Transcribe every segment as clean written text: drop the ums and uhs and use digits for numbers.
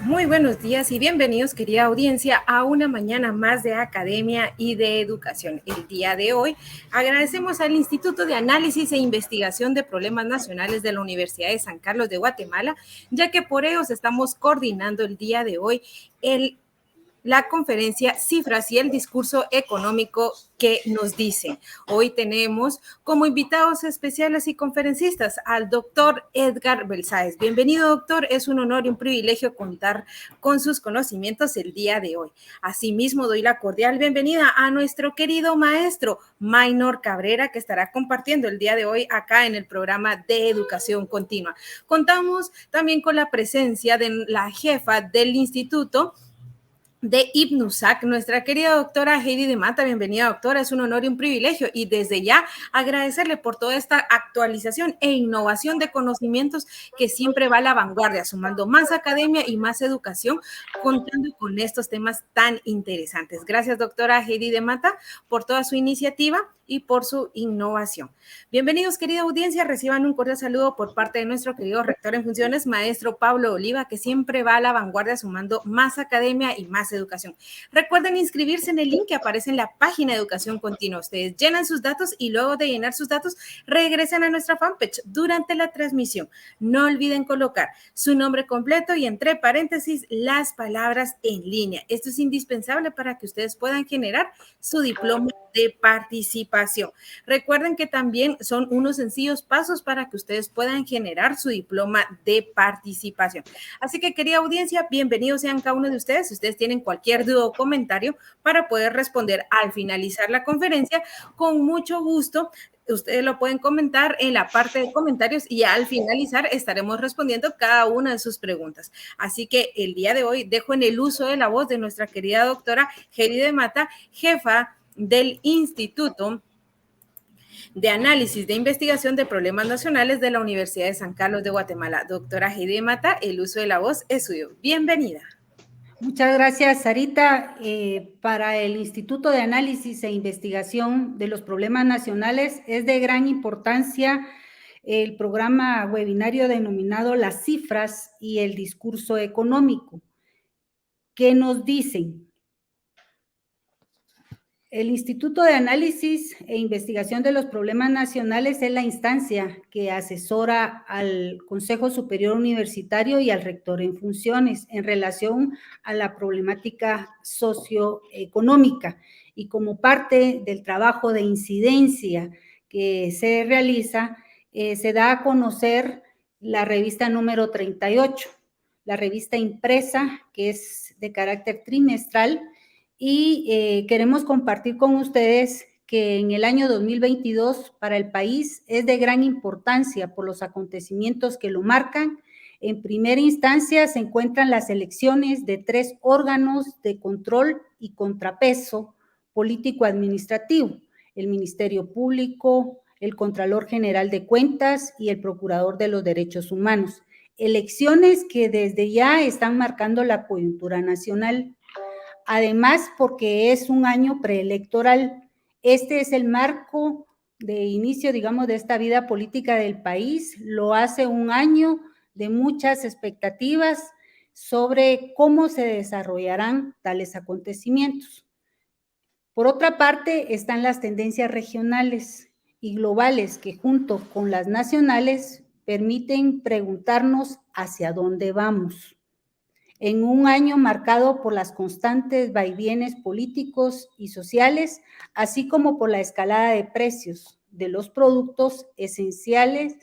Muy buenos días y bienvenidos, querida audiencia, a una mañana más de academia y de educación. El día de hoy agradecemos al Instituto de Análisis e Investigación de Problemas Nacionales de la Universidad de San Carlos de Guatemala, ya que por ellos estamos coordinando el día de hoy la conferencia Cifras y el discurso económico que nos dicen. Hoy tenemos como invitados especiales y conferencistas al doctor Edgar Belsáez. Bienvenido, doctor. Es un honor y un privilegio contar con sus conocimientos el día de hoy. Asimismo, doy la cordial bienvenida a nuestro querido maestro Maynor Cabrera, que estará compartiendo el día de hoy acá en el programa de educación continua. Contamos también con la presencia de la jefa del instituto de IPNUSAC, nuestra querida doctora Heidi de Mata. Bienvenida, doctora, es un honor y un privilegio, y desde ya agradecerle por toda esta actualización e innovación de conocimientos que siempre va a la vanguardia, sumando más academia y más educación, contando con estos temas tan interesantes. Gracias, doctora Heidi de Mata, por toda su iniciativa y por su innovación. Bienvenidos, querida audiencia, reciban un cordial saludo por parte de nuestro querido rector en funciones, maestro Pablo Oliva, que siempre va a la vanguardia sumando más academia y más educación. Recuerden inscribirse en el link que aparece en la página de Educación Continua. Ustedes llenan sus datos y luego de llenar sus datos regresan a nuestra fanpage durante la transmisión. No olviden colocar su nombre completo y entre paréntesis las palabras en línea. Esto es indispensable para que ustedes puedan generar su diploma de participación. Recuerden que también son unos sencillos pasos para que ustedes puedan generar su diploma de participación. Así que, querida audiencia, bienvenidos sean cada uno de ustedes. Si ustedes tienen cualquier duda o comentario para poder responder al finalizar la conferencia, con mucho gusto ustedes lo pueden comentar en la parte de comentarios y al finalizar estaremos respondiendo cada una de sus preguntas. Así que el día de hoy dejo en el uso de la voz de nuestra querida doctora Heidi de Mata, jefa del Instituto de Análisis de Investigación de Problemas Nacionales de la Universidad de San Carlos de Guatemala. Doctora Heidi de Mata, el uso de la voz es suyo. Bienvenida. Muchas gracias, Sarita. Para el Instituto de Análisis e Investigación de los Problemas Nacionales es de gran importancia el programa webinario denominado Las Cifras y el Discurso Económico. ¿Qué nos dicen? El Instituto de Análisis e Investigación de los Problemas Nacionales es la instancia que asesora al Consejo Superior Universitario y al rector en funciones en relación a la problemática socioeconómica, y como parte del trabajo de incidencia que se realiza, se da a conocer la revista número 38, la revista impresa, que es de carácter trimestral, y queremos compartir con ustedes que en el año 2022 para el país es de gran importancia por los acontecimientos que lo marcan. En primera instancia se encuentran las elecciones de 3 órganos de control y contrapeso político-administrativo: el Ministerio Público, el Contralor General de Cuentas y el Procurador de los Derechos Humanos. Elecciones que desde ya están marcando la coyuntura nacional. Además, porque es un año preelectoral. Este es el marco de inicio, digamos, de esta vida política del país. Lo hace un año de muchas expectativas sobre cómo se desarrollarán tales acontecimientos. Por otra parte, están las tendencias regionales y globales que, junto con las nacionales, permiten preguntarnos hacia dónde vamos. En un año marcado por las constantes vaivienes políticos y sociales, así como por la escalada de precios de los productos esenciales,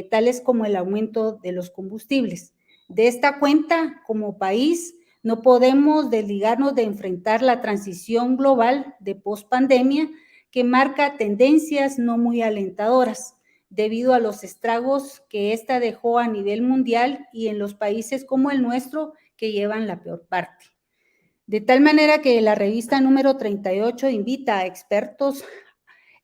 tales como el aumento de los combustibles. De esta cuenta, como país, no podemos desligarnos de enfrentar la transición global de pospandemia, que marca tendencias no muy alentadoras, debido a los estragos que esta dejó a nivel mundial y en los países como el nuestro, que llevan la peor parte. De tal manera que la revista número 38 invita a expertos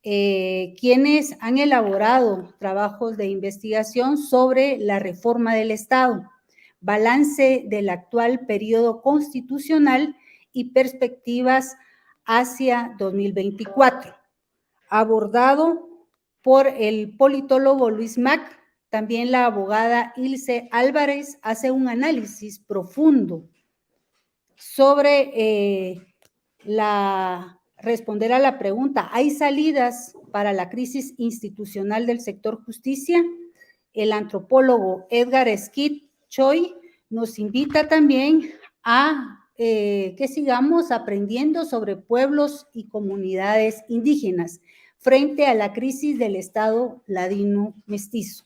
quienes han elaborado trabajos de investigación sobre la reforma del Estado, balance del actual periodo constitucional y perspectivas hacia 2024, abordado por el politólogo Luis Mac, También la abogada Ilse Álvarez hace un análisis profundo sobre responder a la pregunta, ¿hay salidas para la crisis institucional del sector justicia? El antropólogo Edgar Skid Choi nos invita también a que sigamos aprendiendo sobre pueblos y comunidades indígenas frente a la crisis del Estado ladino mestizo.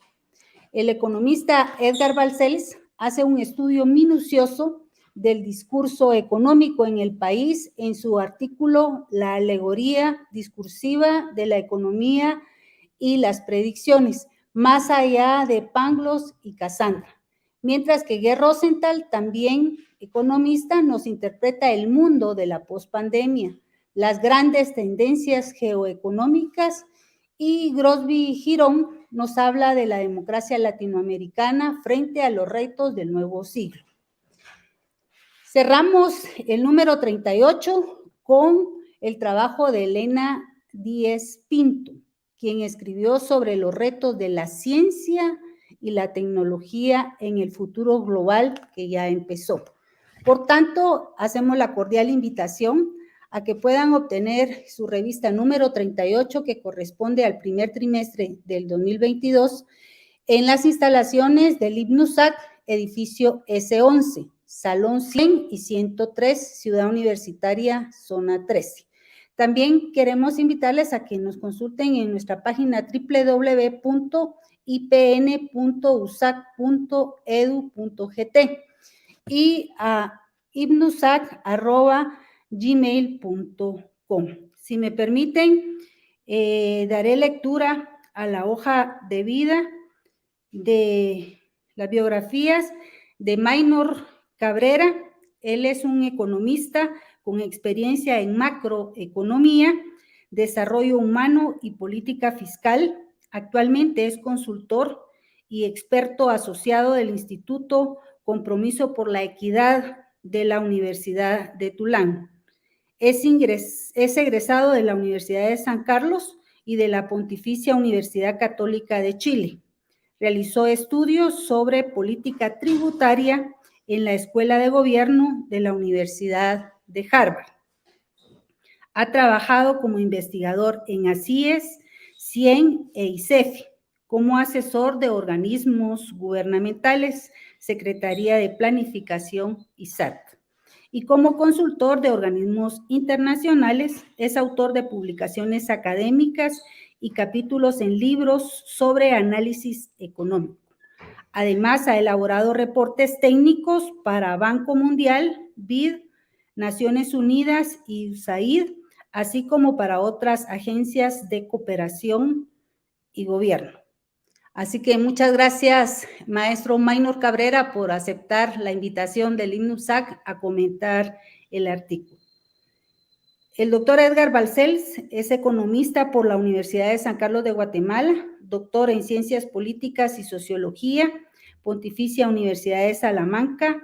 El economista Edgar Balcells hace un estudio minucioso del discurso económico en el país en su artículo La alegoría discursiva de la economía y las predicciones, más allá de Pangloss y Cassandra. Mientras que Ger Rosenthal, también economista, nos interpreta el mundo de la pospandemia, las grandes tendencias geoeconómicas, y Grosby Girón nos habla de la democracia latinoamericana frente a los retos del nuevo siglo. Cerramos el número 38 con el trabajo de Elena Díez Pinto, quien escribió sobre los retos de la ciencia y la tecnología en el futuro global que ya empezó. Por tanto, hacemos la cordial invitación a que puedan obtener su revista número 38, que corresponde al primer trimestre del 2022, en las instalaciones del IBNUSAC, edificio S11, Salón 100 y 103, Ciudad Universitaria, Zona 13. También queremos invitarles a que nos consulten en nuestra página www.ipn.usac.edu.gt y a ibnusac@gmail.com. Si me permiten, daré lectura a la hoja de vida de las biografías de Maynor Cabrera. Él es un economista con experiencia en macroeconomía, desarrollo humano y política fiscal. Actualmente es consultor y experto asociado del Instituto Compromiso por la Equidad de la Universidad de Tulán. Es egresado de la Universidad de San Carlos y de la Pontificia Universidad Católica de Chile. Realizó estudios sobre política tributaria en la Escuela de Gobierno de la Universidad de Harvard. Ha trabajado como investigador en ACIES, CIEN e ICEFI, como asesor de organismos gubernamentales, Secretaría de Planificación y SAT. Y como consultor de organismos internacionales, es autor de publicaciones académicas y capítulos en libros sobre análisis económico. Además, ha elaborado reportes técnicos para Banco Mundial, BID, Naciones Unidas y USAID, así como para otras agencias de cooperación y gobierno. Así que muchas gracias, maestro Maynor Cabrera, por aceptar la invitación del IBNUSAC a comentar el artículo. El doctor Edgar Balcells es economista por la Universidad de San Carlos de Guatemala, doctor en Ciencias Políticas y Sociología, Pontificia Universidad de Salamanca,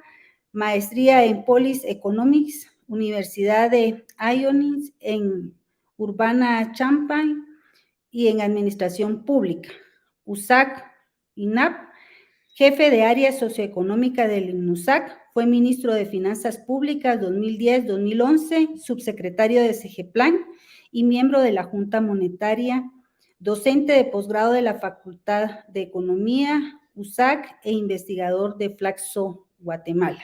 maestría en Policy Economics, Universidad de Ionis en Urbana-Champaign y en Administración Pública. USAC, INAP, jefe de área socioeconómica del INUSAC, fue ministro de Finanzas Públicas 2010-2011, subsecretario de CEGEPLAN y miembro de la Junta Monetaria, docente de posgrado de la Facultad de Economía, USAC, e investigador de Flaxo, Guatemala.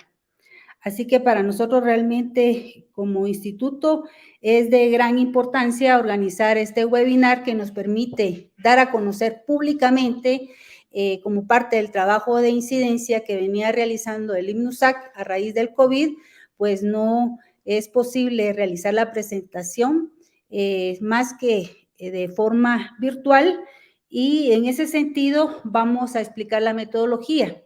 Así que para nosotros realmente como instituto es de gran importancia organizar este webinar que nos permite dar a conocer públicamente como parte del trabajo de incidencia que venía realizando el IBNUSAC a raíz del COVID, pues no es posible realizar la presentación más que de forma virtual, y en ese sentido vamos a explicar la metodología.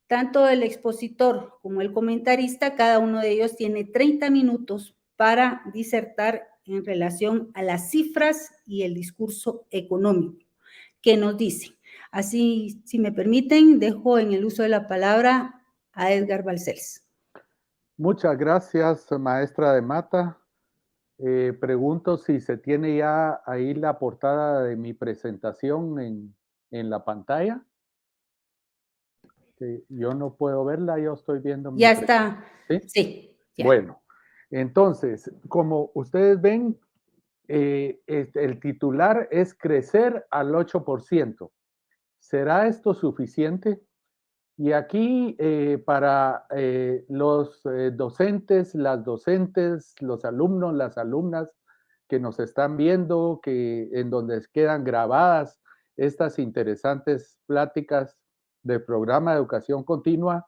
Tanto el expositor como el comentarista, cada uno de ellos tiene 30 minutos para disertar en relación a las cifras y el discurso económico que nos dicen. Así, si me permiten, dejo en el uso de la palabra a Edgar Balcells. Muchas gracias, maestra de Mata. Pregunto si se tiene ya ahí la portada de mi presentación en la pantalla. que yo no puedo verla, yo estoy viendo mi Ya presentación. está. ¿Sí? Sí, ya. Bueno, entonces, como ustedes ven, el titular es crecer al 8%. ¿Será esto suficiente? Y aquí para los docentes, las docentes, los alumnos, las alumnas que nos están viendo, que en donde quedan grabadas estas interesantes pláticas del programa de educación continua,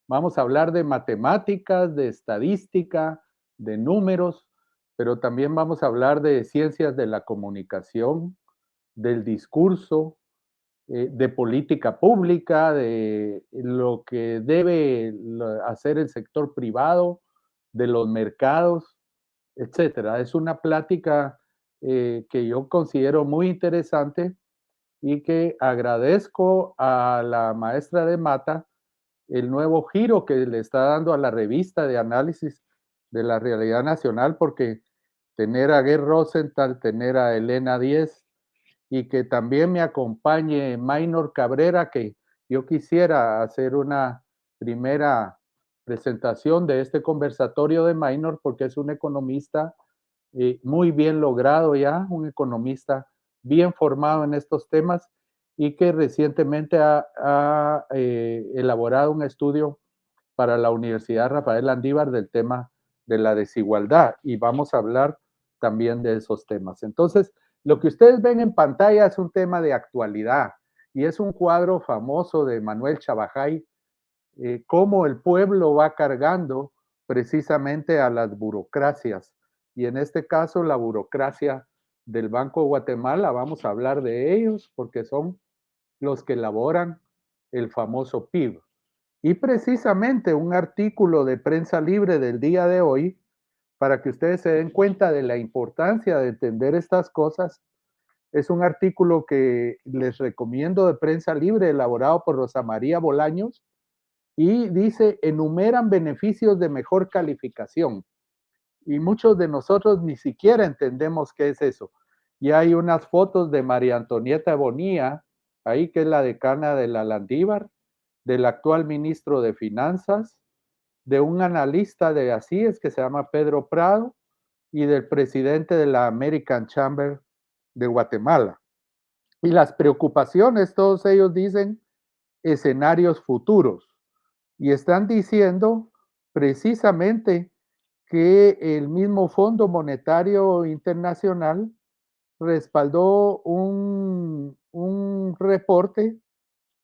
vamos a hablar de matemáticas, de estadística, de números, pero también vamos a hablar de ciencias de la comunicación, del discurso, de política pública, de lo que debe hacer el sector privado, de los mercados, etcétera. Es una plática que yo considero muy interesante y que agradezco a la maestra de Mata el nuevo giro que le está dando a la revista de análisis de la realidad nacional, porque tener a Ger Rosenthal, tener a Elena Díez y que también me acompañe Maynor Cabrera, que yo quisiera hacer una primera presentación de este conversatorio de Maynor, porque es un economista muy bien logrado ya, un economista bien formado en estos temas y que recientemente ha elaborado un estudio para la Universidad Rafael Landívar del tema de la desigualdad y vamos a hablar también de esos temas. Entonces, lo que ustedes ven en pantalla es un tema de actualidad y es un cuadro famoso de Manuel Chabajay, cómo el pueblo va cargando precisamente a las burocracias. Y en este caso, la burocracia del Banco de Guatemala, vamos a hablar de ellos porque son los que elaboran el famoso PIB. Y precisamente un artículo de Prensa Libre del día de hoy, para que ustedes se den cuenta de la importancia de entender estas cosas, es un artículo que les recomiendo de Prensa Libre, elaborado por Rosa María Bolaños, y dice, enumeran beneficios de mejor calificación. Y muchos de nosotros ni siquiera entendemos qué es eso. Y hay unas fotos de María Antonieta Bonilla, ahí que es la decana de la Landívar, del actual ministro de Finanzas, de un analista de ACIES que se llama Pedro Prado y del presidente de la American Chamber de Guatemala. Y las preocupaciones, todos ellos dicen escenarios futuros y están diciendo precisamente que el mismo Fondo Monetario Internacional respaldó un reporte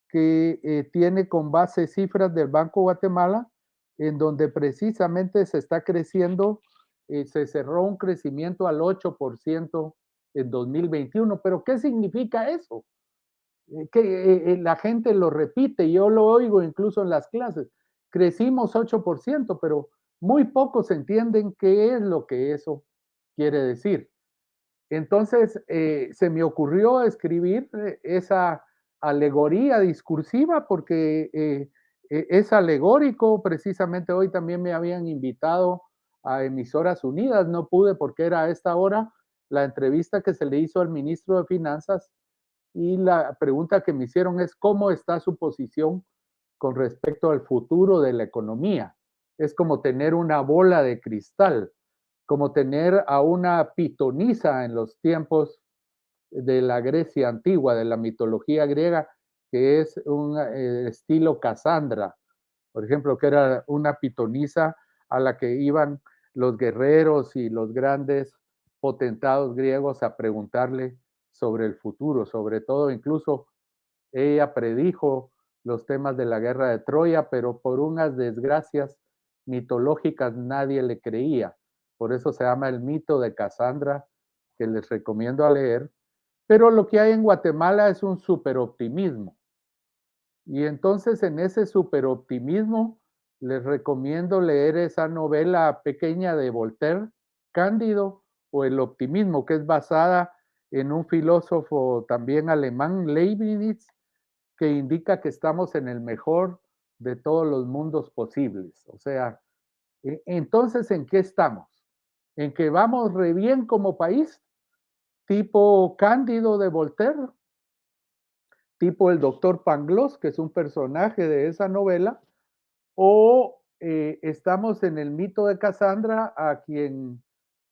que tiene con base cifras del Banco Guatemala, en donde precisamente se está creciendo, se cerró un crecimiento al 8% en 2021. Pero ¿qué significa eso? Que la gente lo repite, yo lo oigo incluso en las clases. Crecimos 8%, pero muy pocos entienden qué es lo que eso quiere decir. Entonces, se me ocurrió escribir esa alegoría discursiva porque es alegórico. Precisamente hoy también me habían invitado a Emisoras Unidas, no pude porque era a esta hora la entrevista que se le hizo al ministro de Finanzas y la pregunta que me hicieron es cómo está su posición con respecto al futuro de la economía. Es como tener una bola de cristal, como tener a una pitonisa en los tiempos de la Grecia antigua, de la mitología griega, que es un estilo Casandra, por ejemplo, que era una pitonisa a la que iban los guerreros y los grandes potentados griegos a preguntarle sobre el futuro, sobre todo incluso ella predijo los temas de la guerra de Troya, pero por unas desgracias mitológicas nadie le creía. Por eso se llama el mito de Casandra, que les recomiendo a leer. Pero lo que hay en Guatemala es un superoptimismo. Y entonces en ese superoptimismo les recomiendo leer esa novela pequeña de Voltaire, Cándido o El optimismo, que es basada en un filósofo también alemán, Leibniz, que indica que estamos en el mejor de todos los mundos posibles. O sea, entonces, ¿en qué estamos? ¿En que vamos re bien como país? ¿Tipo Cándido de Voltaire? tipo el doctor Pangloss, que es un personaje de esa novela, o estamos en el mito de Casandra, a quien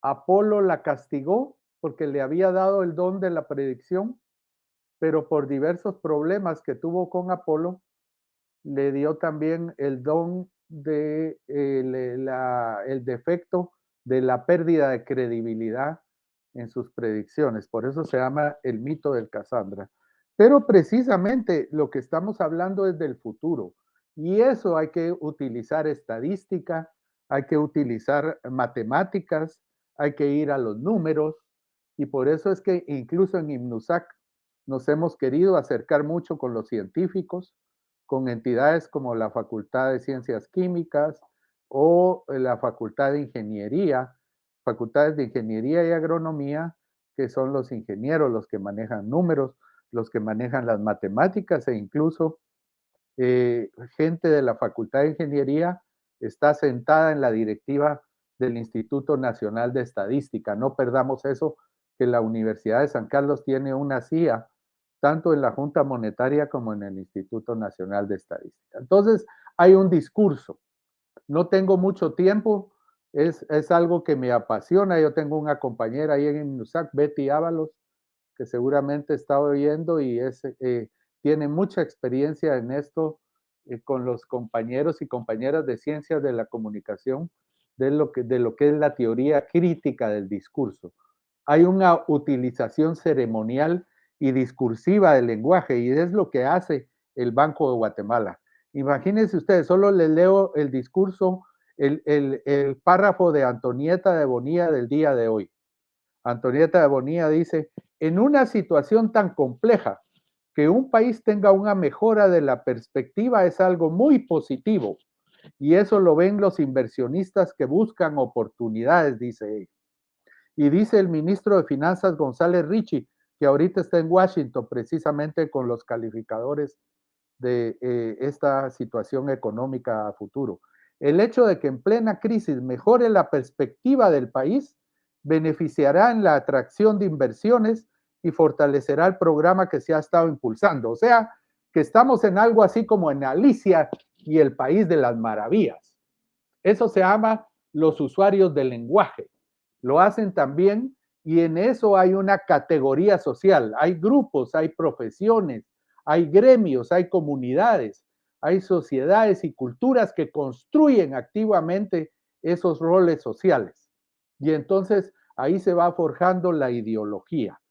Apolo la castigó porque le había dado el don de la predicción, pero por diversos problemas que tuvo con Apolo, le dio también el don de el defecto de la pérdida de credibilidad en sus predicciones. Por eso se llama el mito del Casandra. Pero precisamente lo que estamos hablando es del futuro. Y eso hay que utilizar estadística, hay que utilizar matemáticas, hay que ir a los números. Y por eso es que incluso en IMNUSAC nos hemos querido acercar mucho con los científicos, con entidades como la Facultad de Ciencias Químicas o la Facultad de Ingeniería, facultades de Ingeniería y Agronomía, que son los ingenieros los que manejan números, los que manejan las matemáticas e incluso gente de la Facultad de Ingeniería está sentada en la directiva del Instituto Nacional de Estadística. No perdamos eso, que la Universidad de San Carlos tiene una CIA tanto en la Junta Monetaria como en el Instituto Nacional de Estadística. Entonces, hay un discurso. No tengo mucho tiempo, es algo que me apasiona. Yo tengo una compañera ahí en IMNUSAC, Betty Ábalos, que seguramente está oyendo y tiene mucha experiencia en esto con los compañeros y compañeras de ciencias de la comunicación, de lo que es la teoría crítica del discurso. Hay una utilización ceremonial y discursiva del lenguaje y es lo que hace el Banco de Guatemala. Imagínense ustedes, solo les leo el discurso, el párrafo de Antonieta de Bonilla del día de hoy. Antonieta de Bonilla dice, en una situación tan compleja, que un país tenga una mejora de la perspectiva es algo muy positivo y eso lo ven los inversionistas que buscan oportunidades, dice ella. Y dice el ministro de Finanzas, González Richie, que ahorita está en Washington precisamente con los calificadores de esta situación económica a futuro. El hecho de que en plena crisis mejore la perspectiva del país beneficiará en la atracción de inversiones y fortalecerá el programa que se ha estado impulsando. O sea, que estamos en algo así como en Alicia y el País de las Maravillas. Eso se llama los usuarios del lenguaje. Lo hacen también y en eso hay una categoría social. Hay grupos, hay profesiones, hay gremios, hay comunidades, hay sociedades y culturas que construyen activamente esos roles sociales. Y entonces ahí se va forjando la ideología.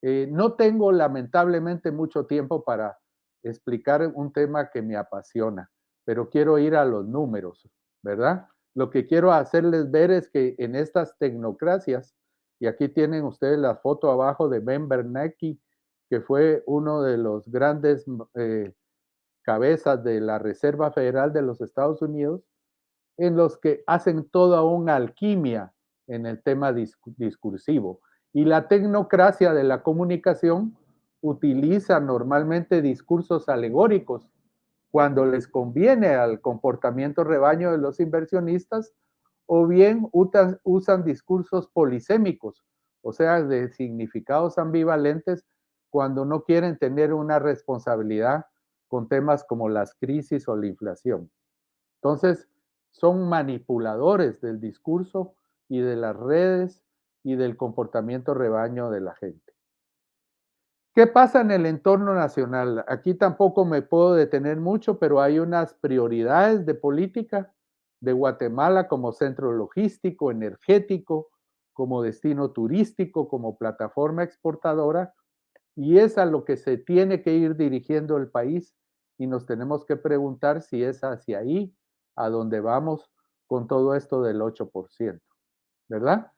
No tengo lamentablemente mucho tiempo para explicar un tema que me apasiona, pero quiero ir a los números, ¿verdad? Lo que quiero hacerles ver es que en estas tecnocracias, y aquí tienen ustedes la foto abajo de Ben Bernanke, que fue uno de los grandes cabezas de la Reserva Federal de los Estados Unidos, en los que hacen toda una alquimia en el tema discursivo. Y la tecnocracia de la comunicación utiliza normalmente discursos alegóricos cuando les conviene al comportamiento rebaño de los inversionistas, o bien usan discursos polisémicos, o sea, de significados ambivalentes cuando no quieren tener una responsabilidad con temas como las crisis o la inflación. Entonces, son manipuladores del discurso y de las redes y del comportamiento rebaño de la gente. ¿Qué pasa en el entorno nacional? Aquí tampoco me puedo detener mucho, pero hay unas prioridades de política de Guatemala como centro logístico, energético, como destino turístico, como plataforma exportadora, y es a lo que se tiene que ir dirigiendo el país y nos tenemos que preguntar si es hacia ahí a donde vamos con todo esto del 8%, ¿verdad?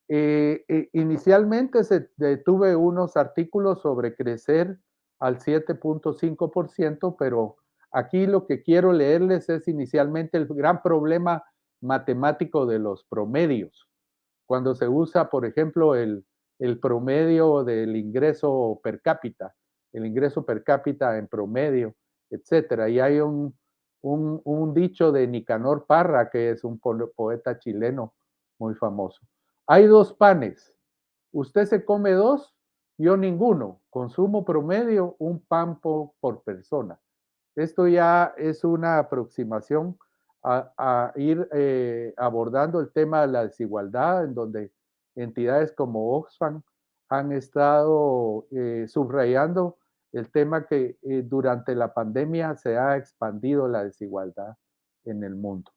Inicialmente tuve unos artículos sobre crecer al 7.5%, pero aquí lo que quiero leerles es inicialmente el gran problema matemático de los promedios. Cuando se usa, por ejemplo, el promedio del ingreso per cápita, el ingreso per cápita en promedio, etcétera. Y hay un dicho de Nicanor Parra, que es un poeta chileno muy famoso. Hay dos panes. Usted se come dos Yo ninguno. Consumo promedio un pan por persona. Esto ya es una aproximación a ir abordando el tema de la desigualdad, en donde entidades como Oxfam han estado subrayando el tema que durante la pandemia se ha expandido la desigualdad en el mundo,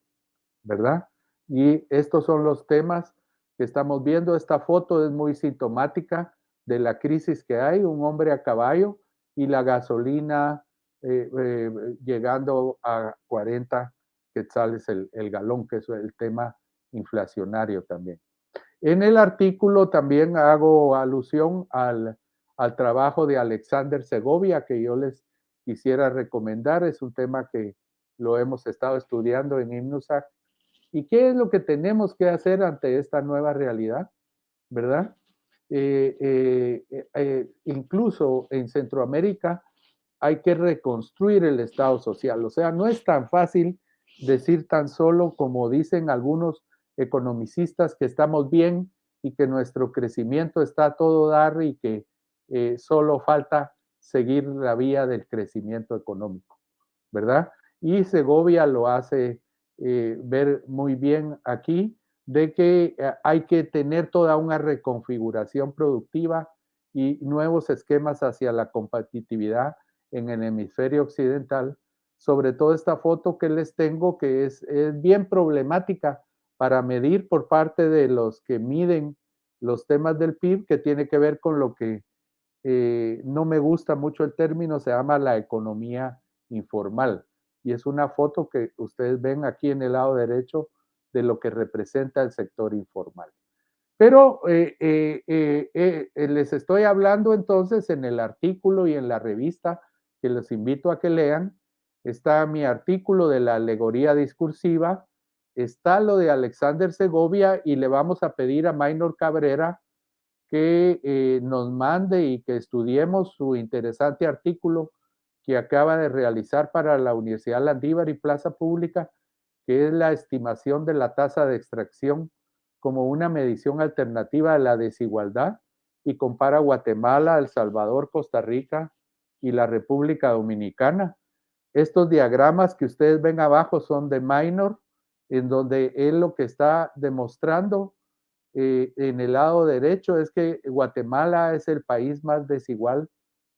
¿verdad? Y estos son los temas que estamos viendo. Esta foto es muy sintomática de la crisis que hay, un hombre a caballo y la gasolina llegando a 40 quetzales el galón, que es el tema inflacionario también. En el artículo también hago alusión al trabajo de Alexander Segovia, que yo les quisiera recomendar. Es un tema que lo hemos estado estudiando en INUSAC. ¿Y qué es lo que tenemos que hacer ante esta nueva realidad? ¿Verdad? Incluso en Centroamérica hay que reconstruir el Estado social. O sea, no es tan fácil decir tan solo como dicen algunos economicistas que estamos bien y que nuestro crecimiento está a todo dar y que solo falta seguir la vía del crecimiento económico, ¿verdad? Y Segovia lo hace ver muy bien aquí, de que hay que tener toda una reconfiguración productiva y nuevos esquemas hacia la competitividad en el hemisferio occidental, sobre todo esta foto que les tengo, que es bien problemática para medir por parte de los que miden los temas del PIB, que tiene que ver con lo que no me gusta mucho el término, se llama la economía informal. Y es una foto que ustedes ven aquí en el lado derecho de lo que representa el sector informal. Pero les estoy hablando entonces en el artículo y en la revista que los invito a que lean. Está mi artículo de la alegoría discursiva, está lo de Alexander Segovia y le vamos a pedir a Maynor Cabrera que nos mande y que estudiemos su interesante artículo que acaba de realizar para la Universidad Landívar y Plaza Pública, que es la estimación de la tasa de extracción como una medición alternativa de la desigualdad y compara Guatemala, El Salvador, Costa Rica y la República Dominicana. Estos diagramas que ustedes ven abajo son de Maynor, en donde él lo que está demostrando en el lado derecho es que Guatemala es el país más desigual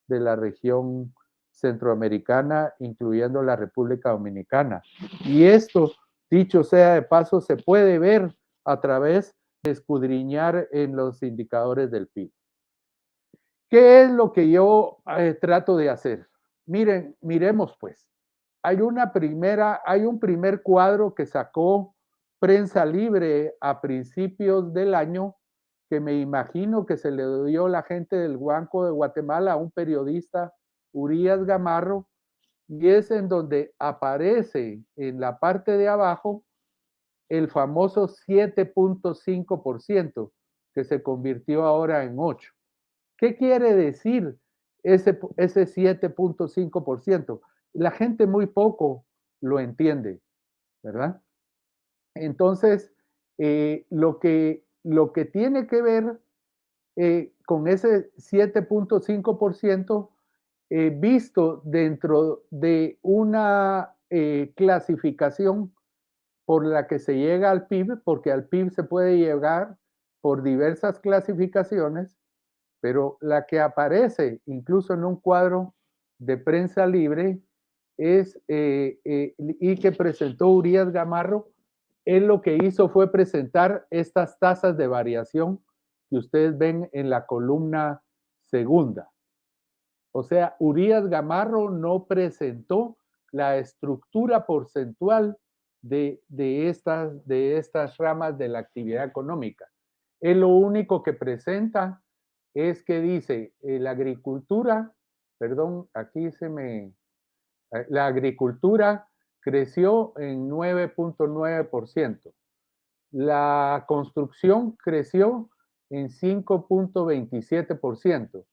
de la región centroamericana, incluyendo la República Dominicana. Y esto, dicho sea de paso, se puede ver a través de escudriñar en los indicadores del PIB. ¿Qué es lo que yo trato de hacer? Miren, miremos pues. Hay un primer cuadro que sacó Prensa Libre a principios del año, que me imagino que se le dio la gente del Banco de Guatemala a un periodista, Urias Gamarro, y es en donde aparece en la parte de abajo el famoso 7.5%, que se convirtió ahora en 8%. ¿Qué quiere decir ese 7.5%? La gente muy poco lo entiende, ¿verdad? Entonces, lo que tiene que ver con ese 7.5% visto dentro de una clasificación por la que se llega al PIB, porque al PIB se puede llegar por diversas clasificaciones, pero la que aparece incluso en un cuadro de Prensa Libre es, y que presentó Urias Gamarro, él lo que hizo fue presentar estas tasas de variación que ustedes ven en la columna segunda. O sea, Urias Gamarro no presentó la estructura porcentual de estas ramas de la actividad económica. Él lo único que presenta es que dice la agricultura, perdón, aquí la agricultura creció en 9.9%. La construcción creció en 5.27%.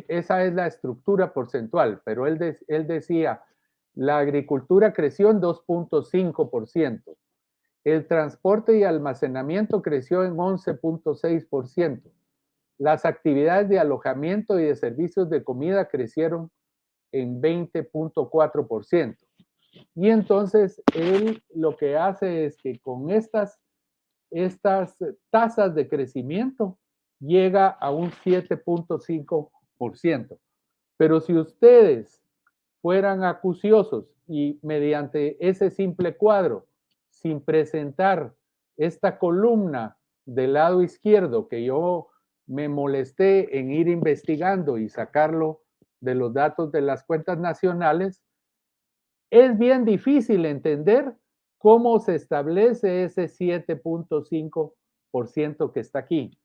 Esa es la estructura porcentual, pero él decía, la agricultura creció en 2.5%. El transporte y almacenamiento creció en 11.6%. Las actividades de alojamiento y de servicios de comida crecieron en 20.4%. Y entonces él lo que hace es que con estas tasas de crecimiento llega a un 7.5%. Pero si ustedes fueran acuciosos y mediante ese simple cuadro, sin presentar esta columna del lado izquierdo que yo me molesté en ir investigando y sacarlo de los datos de las cuentas nacionales, es bien difícil entender cómo se establece ese 7.5% que está aquí.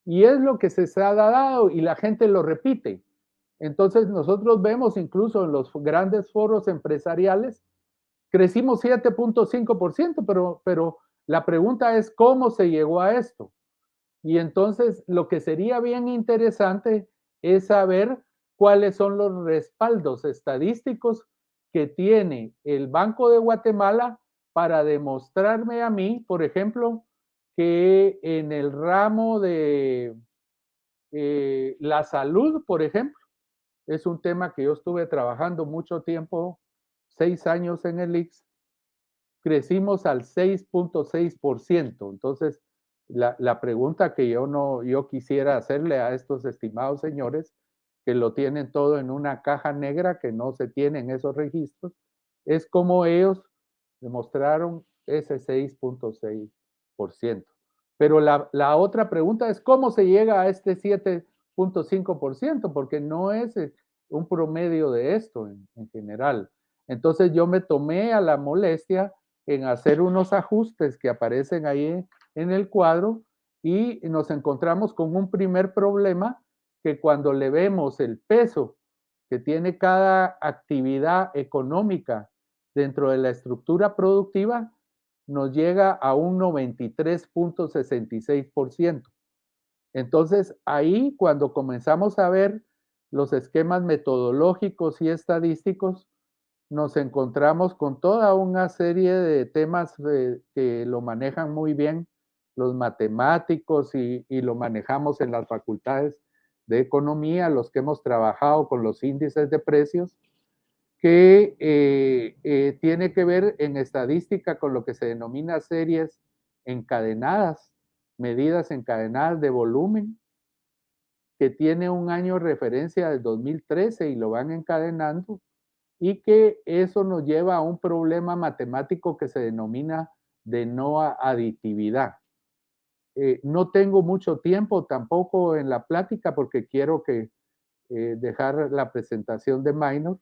Y es lo que se ha dado y la gente lo repite. Entonces nosotros vemos incluso en los grandes foros empresariales, crecimos 7.5%, pero la pregunta es cómo se llegó a esto. Y entonces lo que sería bien interesante es saber cuáles son los respaldos estadísticos que tiene el Banco de Guatemala para demostrarme a mí, por ejemplo, que en el ramo de la salud, por ejemplo, es un tema que yo estuve trabajando mucho tiempo, 6 años en el ICS, crecimos al 6.6%. Entonces, la pregunta que yo quisiera hacerle a estos estimados señores, que lo tienen todo en una caja negra, que no se tienen esos registros, es cómo ellos demostraron ese 6.6%. Pero la otra pregunta es cómo se llega a este 7.5%, porque no es un promedio de esto en general. Entonces yo me tomé a la molestia en hacer unos ajustes que aparecen ahí en el cuadro y nos encontramos con un primer problema que cuando le vemos el peso que tiene cada actividad económica dentro de la estructura productiva, nos llega a un 93.66%. Entonces, ahí cuando comenzamos a ver los esquemas metodológicos y estadísticos, nos encontramos con toda una serie de temas que lo manejan muy bien los matemáticos y lo manejamos en las facultades de economía, los que hemos trabajado con los índices de precios, que tiene que ver en estadística con lo que se denomina series encadenadas, medidas encadenadas de volumen, que tiene un año de referencia del 2013 y lo van encadenando, y que eso nos lleva a un problema matemático que se denomina de no aditividad. No tengo mucho tiempo tampoco en la plática porque quiero dejar la presentación de Minor,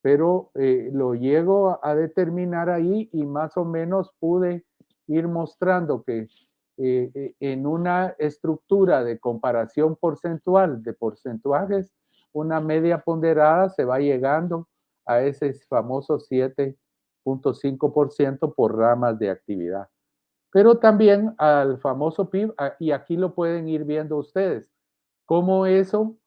pero lo llego a determinar ahí y más o menos pude ir mostrando que en una estructura de comparación porcentual de porcentajes, una media ponderada se va llegando a ese famoso 7.5% por ramas de actividad. Pero también al famoso PIB, y aquí lo pueden ir viendo ustedes, cómo eso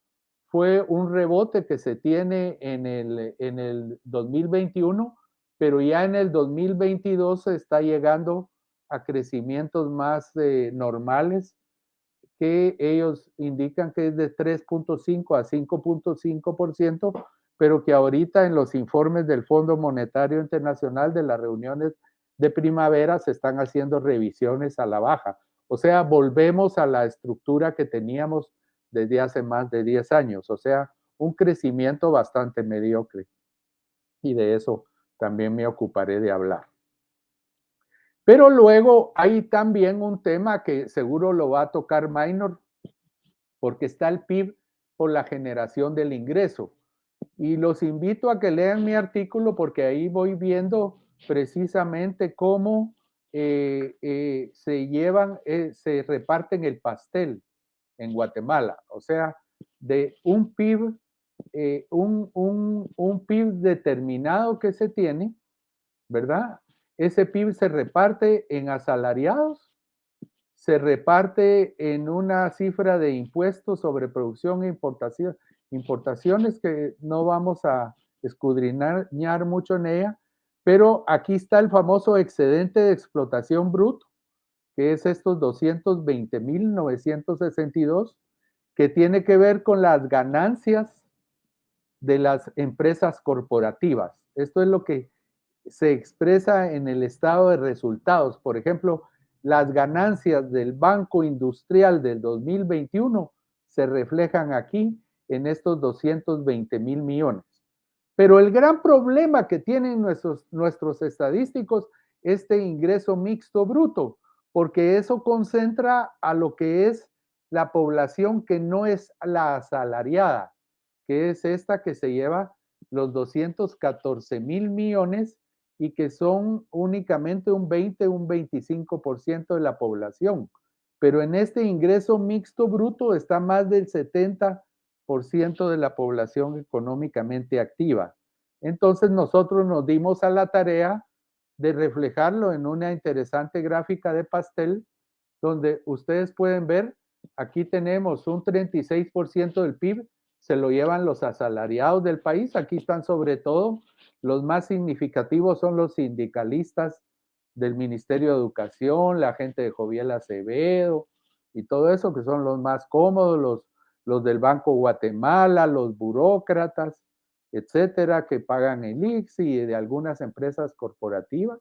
fue un rebote que se tiene en el 2021, pero ya en el 2022 se está llegando a crecimientos más normales, que ellos indican que es de 3.5 a 5.5%, pero que ahorita en los informes del Fondo Monetario Internacional de las reuniones de primavera se están haciendo revisiones a la baja. O sea, volvemos a la estructura que teníamos desde hace más de 10 años, o sea, un crecimiento bastante mediocre. Y de eso también me ocuparé de hablar. Pero luego hay también un tema que seguro lo va a tocar Minor, porque está el PIB por la generación del ingreso. Y los invito a que lean mi artículo porque ahí voy viendo precisamente cómo se reparten el pastel en Guatemala. O sea, de un PIB, un PIB determinado que se tiene, ¿verdad? Ese PIB se reparte en asalariados, se reparte en una cifra de impuestos sobre producción e importaciones que no vamos a escudriñar mucho en ella, pero aquí está el famoso excedente de explotación bruto, que es estos 220.962, que tiene que ver con las ganancias de las empresas corporativas. Esto es lo que se expresa en el estado de resultados. Por ejemplo, las ganancias del Banco Industrial del 2021 se reflejan aquí en estos 220,000 millones. Pero el gran problema que tienen nuestros estadísticos es este ingreso mixto bruto, porque eso concentra a lo que es la población que no es la asalariada, que es esta que se lleva los 214,000 millones y que son únicamente un 20, un 25% de la población. Pero en este ingreso mixto bruto está más del 70% de la población económicamente activa. Entonces nosotros nos dimos a la tarea de reflejarlo en una interesante gráfica de pastel, donde ustedes pueden ver, aquí tenemos un 36% del PIB, se lo llevan los asalariados del país. Aquí están sobre todo los más significativos, son los sindicalistas del Ministerio de Educación, la gente de Joviel Acevedo y todo eso, que son los más cómodos, los del Banco Guatemala, los burócratas, etcétera, que pagan el ICSI y de algunas empresas corporativas.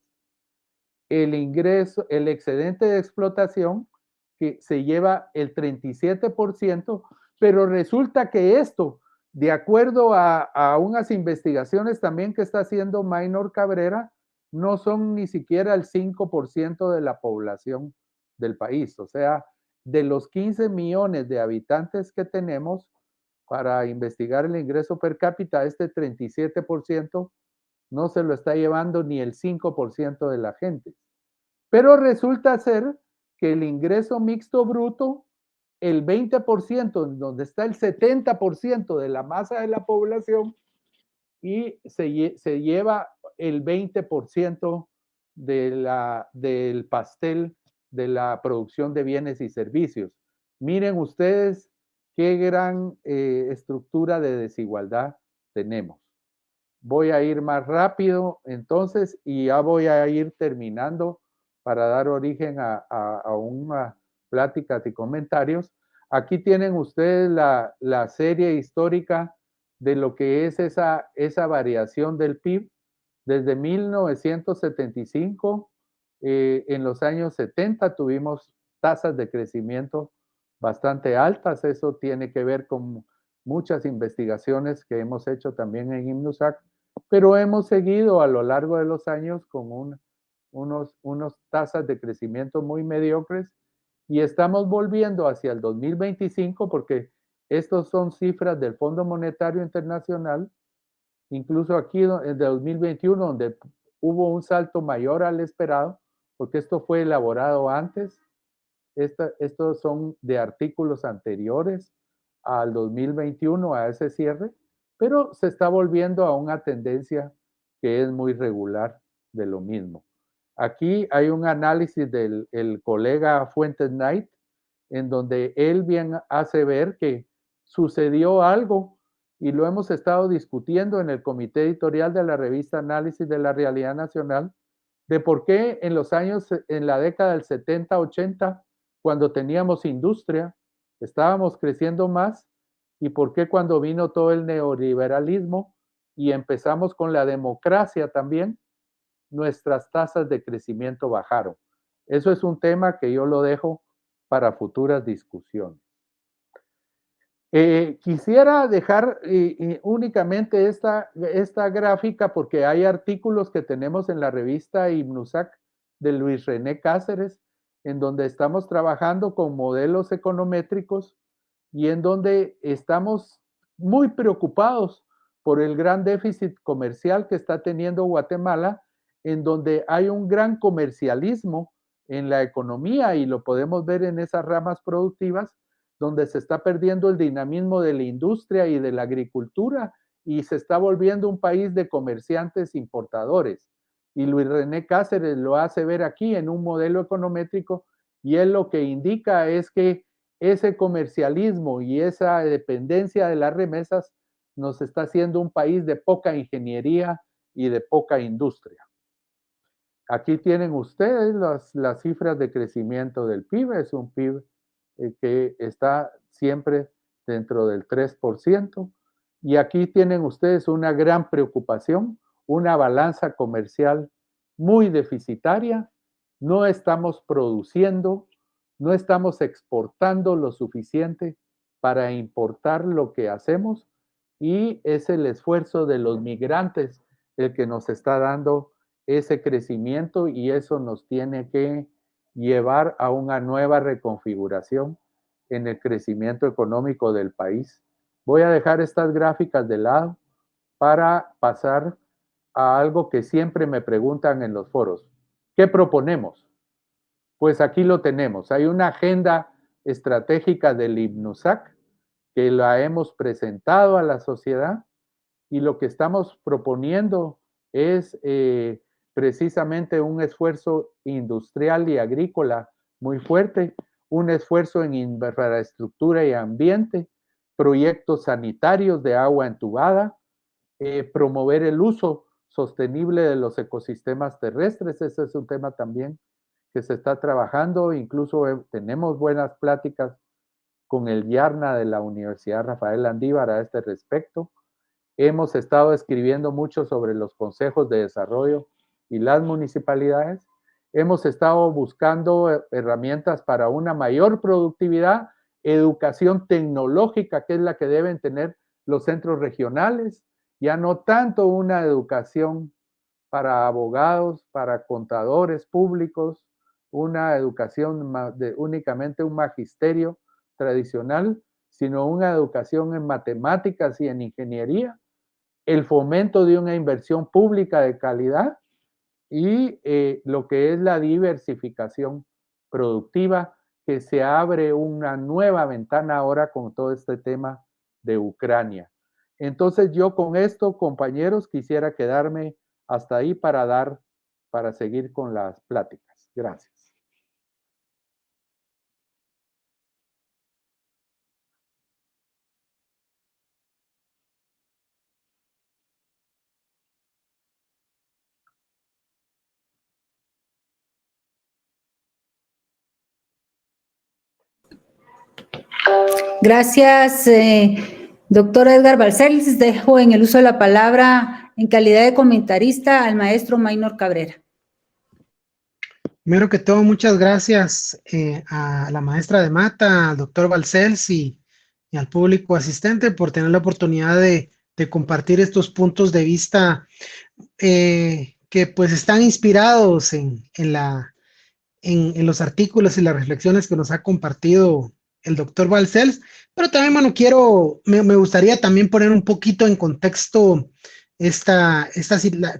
El ingreso, el excedente de explotación, que se lleva el 37%, pero resulta que esto, de acuerdo a unas investigaciones también que está haciendo Maynor Cabrera, no son ni siquiera el 5% de la población del país. O sea, de los 15 millones de habitantes que tenemos, para investigar el ingreso per cápita, este 37% no se lo está llevando ni el 5% de la gente. Pero resulta ser que el ingreso mixto bruto, el 20%, en donde está el 70% de la masa de la población, y se lleva el 20% del pastel de la producción de bienes y servicios. Miren ustedes qué gran estructura de desigualdad tenemos. Voy a ir más rápido entonces y ya voy a ir terminando para dar origen a una pláticas y comentarios. Aquí tienen ustedes la serie histórica de lo que es esa variación del PIB desde 1975. En los años 70 tuvimos tasas de crecimiento bastante altas. Eso tiene que ver con muchas investigaciones que hemos hecho también en INMNUSAC, pero hemos seguido a lo largo de los años con unos tasas de crecimiento muy mediocres y estamos volviendo hacia el 2025 porque estos son cifras del Fondo Monetario Internacional, incluso aquí en el 2021, donde hubo un salto mayor al esperado, porque esto fue elaborado antes. Estos son de artículos anteriores al 2021, a ese cierre, pero se está volviendo a una tendencia que es muy regular de lo mismo. Aquí hay un análisis del colega Fuentes Knight, en donde él bien hace ver que sucedió algo y lo hemos estado discutiendo en el comité editorial de la revista Análisis de la Realidad Nacional, de por qué en los años, en la década del 70-80, cuando teníamos industria, estábamos creciendo más, y por qué cuando vino todo el neoliberalismo y empezamos con la democracia también, nuestras tasas de crecimiento bajaron. Eso es un tema que yo lo dejo para futuras discusiones. Quisiera dejar únicamente esta gráfica porque hay artículos que tenemos en la revista INMNUSAC de Luis René Cáceres, en donde estamos trabajando con modelos econométricos y en donde estamos muy preocupados por el gran déficit comercial que está teniendo Guatemala, en donde hay un gran comercialismo en la economía y lo podemos ver en esas ramas productivas, donde se está perdiendo el dinamismo de la industria y de la agricultura y se está volviendo un país de comerciantes importadores. Y Luis René Cáceres lo hace ver aquí en un modelo econométrico y él lo que indica es que ese comercialismo y esa dependencia de las remesas nos está haciendo un país de poca ingeniería y de poca industria. Aquí tienen ustedes las cifras de crecimiento del PIB, es un PIB que está siempre dentro del 3%. Y aquí tienen ustedes una gran preocupación, una balanza comercial muy deficitaria. No estamos produciendo, no estamos exportando lo suficiente para importar lo que hacemos, y es el esfuerzo de los migrantes el que nos está dando ese crecimiento, y eso nos tiene que llevar a una nueva reconfiguración en el crecimiento económico del país. Voy a dejar estas gráficas de lado para pasar a algo que siempre me preguntan en los foros. ¿Qué proponemos? Pues aquí lo tenemos. Hay una agenda estratégica del IPNUSAC que la hemos presentado a la sociedad, y lo que estamos proponiendo es precisamente un esfuerzo industrial y agrícola muy fuerte, un esfuerzo en infraestructura y ambiente, proyectos sanitarios de agua entubada, promover el uso sostenible de los ecosistemas terrestres. Ese es un tema también que se está trabajando. Incluso tenemos buenas pláticas con el YARNA de la Universidad Rafael Landívar a este respecto. Hemos estado escribiendo mucho sobre los consejos de desarrollo y las municipalidades. Hemos estado buscando herramientas para una mayor productividad, educación tecnológica, que es la que deben tener los centros regionales, ya no tanto una educación para abogados, para contadores públicos, una educación de únicamente un magisterio tradicional, sino una educación en matemáticas y en ingeniería, el fomento de una inversión pública de calidad y lo que es la diversificación productiva, que se abre una nueva ventana ahora con todo este tema de Ucrania. Entonces yo con esto, compañeros, quisiera quedarme hasta ahí para seguir con las pláticas. Gracias. Gracias, doctor Edgar Balcells. Dejo en el uso de la palabra en calidad de comentarista al maestro Maynor Cabrera. Primero que todo, muchas gracias a la maestra de Mata, al doctor Balcells y al público asistente por tener la oportunidad de compartir estos puntos de vista que pues están inspirados en los artículos y las reflexiones que nos ha compartido el doctor Balcells, pero también, bueno, me gustaría también poner un poquito en contexto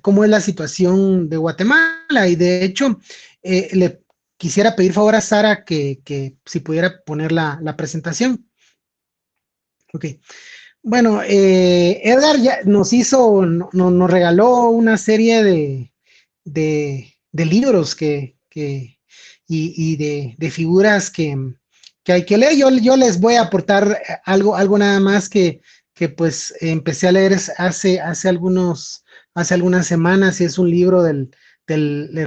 cómo es la situación de Guatemala, y de hecho le quisiera pedir favor a Sara que si pudiera poner la presentación. Ok. Bueno, Edgar ya nos regaló una serie de libros y de figuras que hay que leer. Yo les voy a aportar algo nada más que pues empecé a leer hace algunas semanas, y es un libro del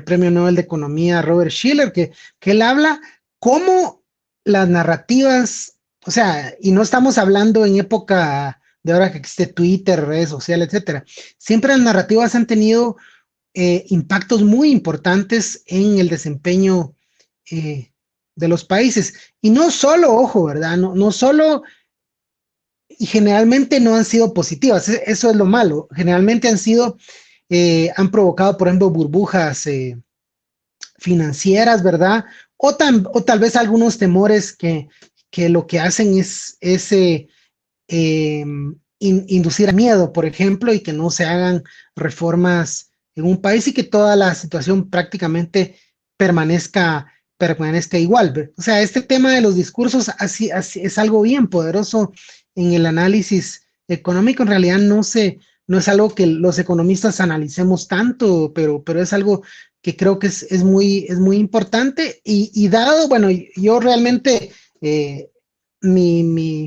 Premio Nobel de Economía Robert Shiller, que él habla cómo las narrativas, o sea, y no estamos hablando en época de ahora que existe Twitter, redes sociales, etcétera. Siempre las narrativas han tenido impactos muy importantes en el desempeño de los países. Y no solo, ojo, ¿verdad? No solo, y generalmente no han sido positivas, eso es lo malo. Generalmente han provocado, por ejemplo, burbujas financieras, ¿verdad? O tal vez algunos temores que lo que hacen es inducir miedo, por ejemplo, y que no se hagan reformas en un país y que toda la situación prácticamente permanezca igual. O sea, este tema de los discursos así es algo bien poderoso en el análisis económico. En realidad no es algo que los economistas analicemos tanto, pero es algo que creo que es muy importante, y dado, bueno, yo realmente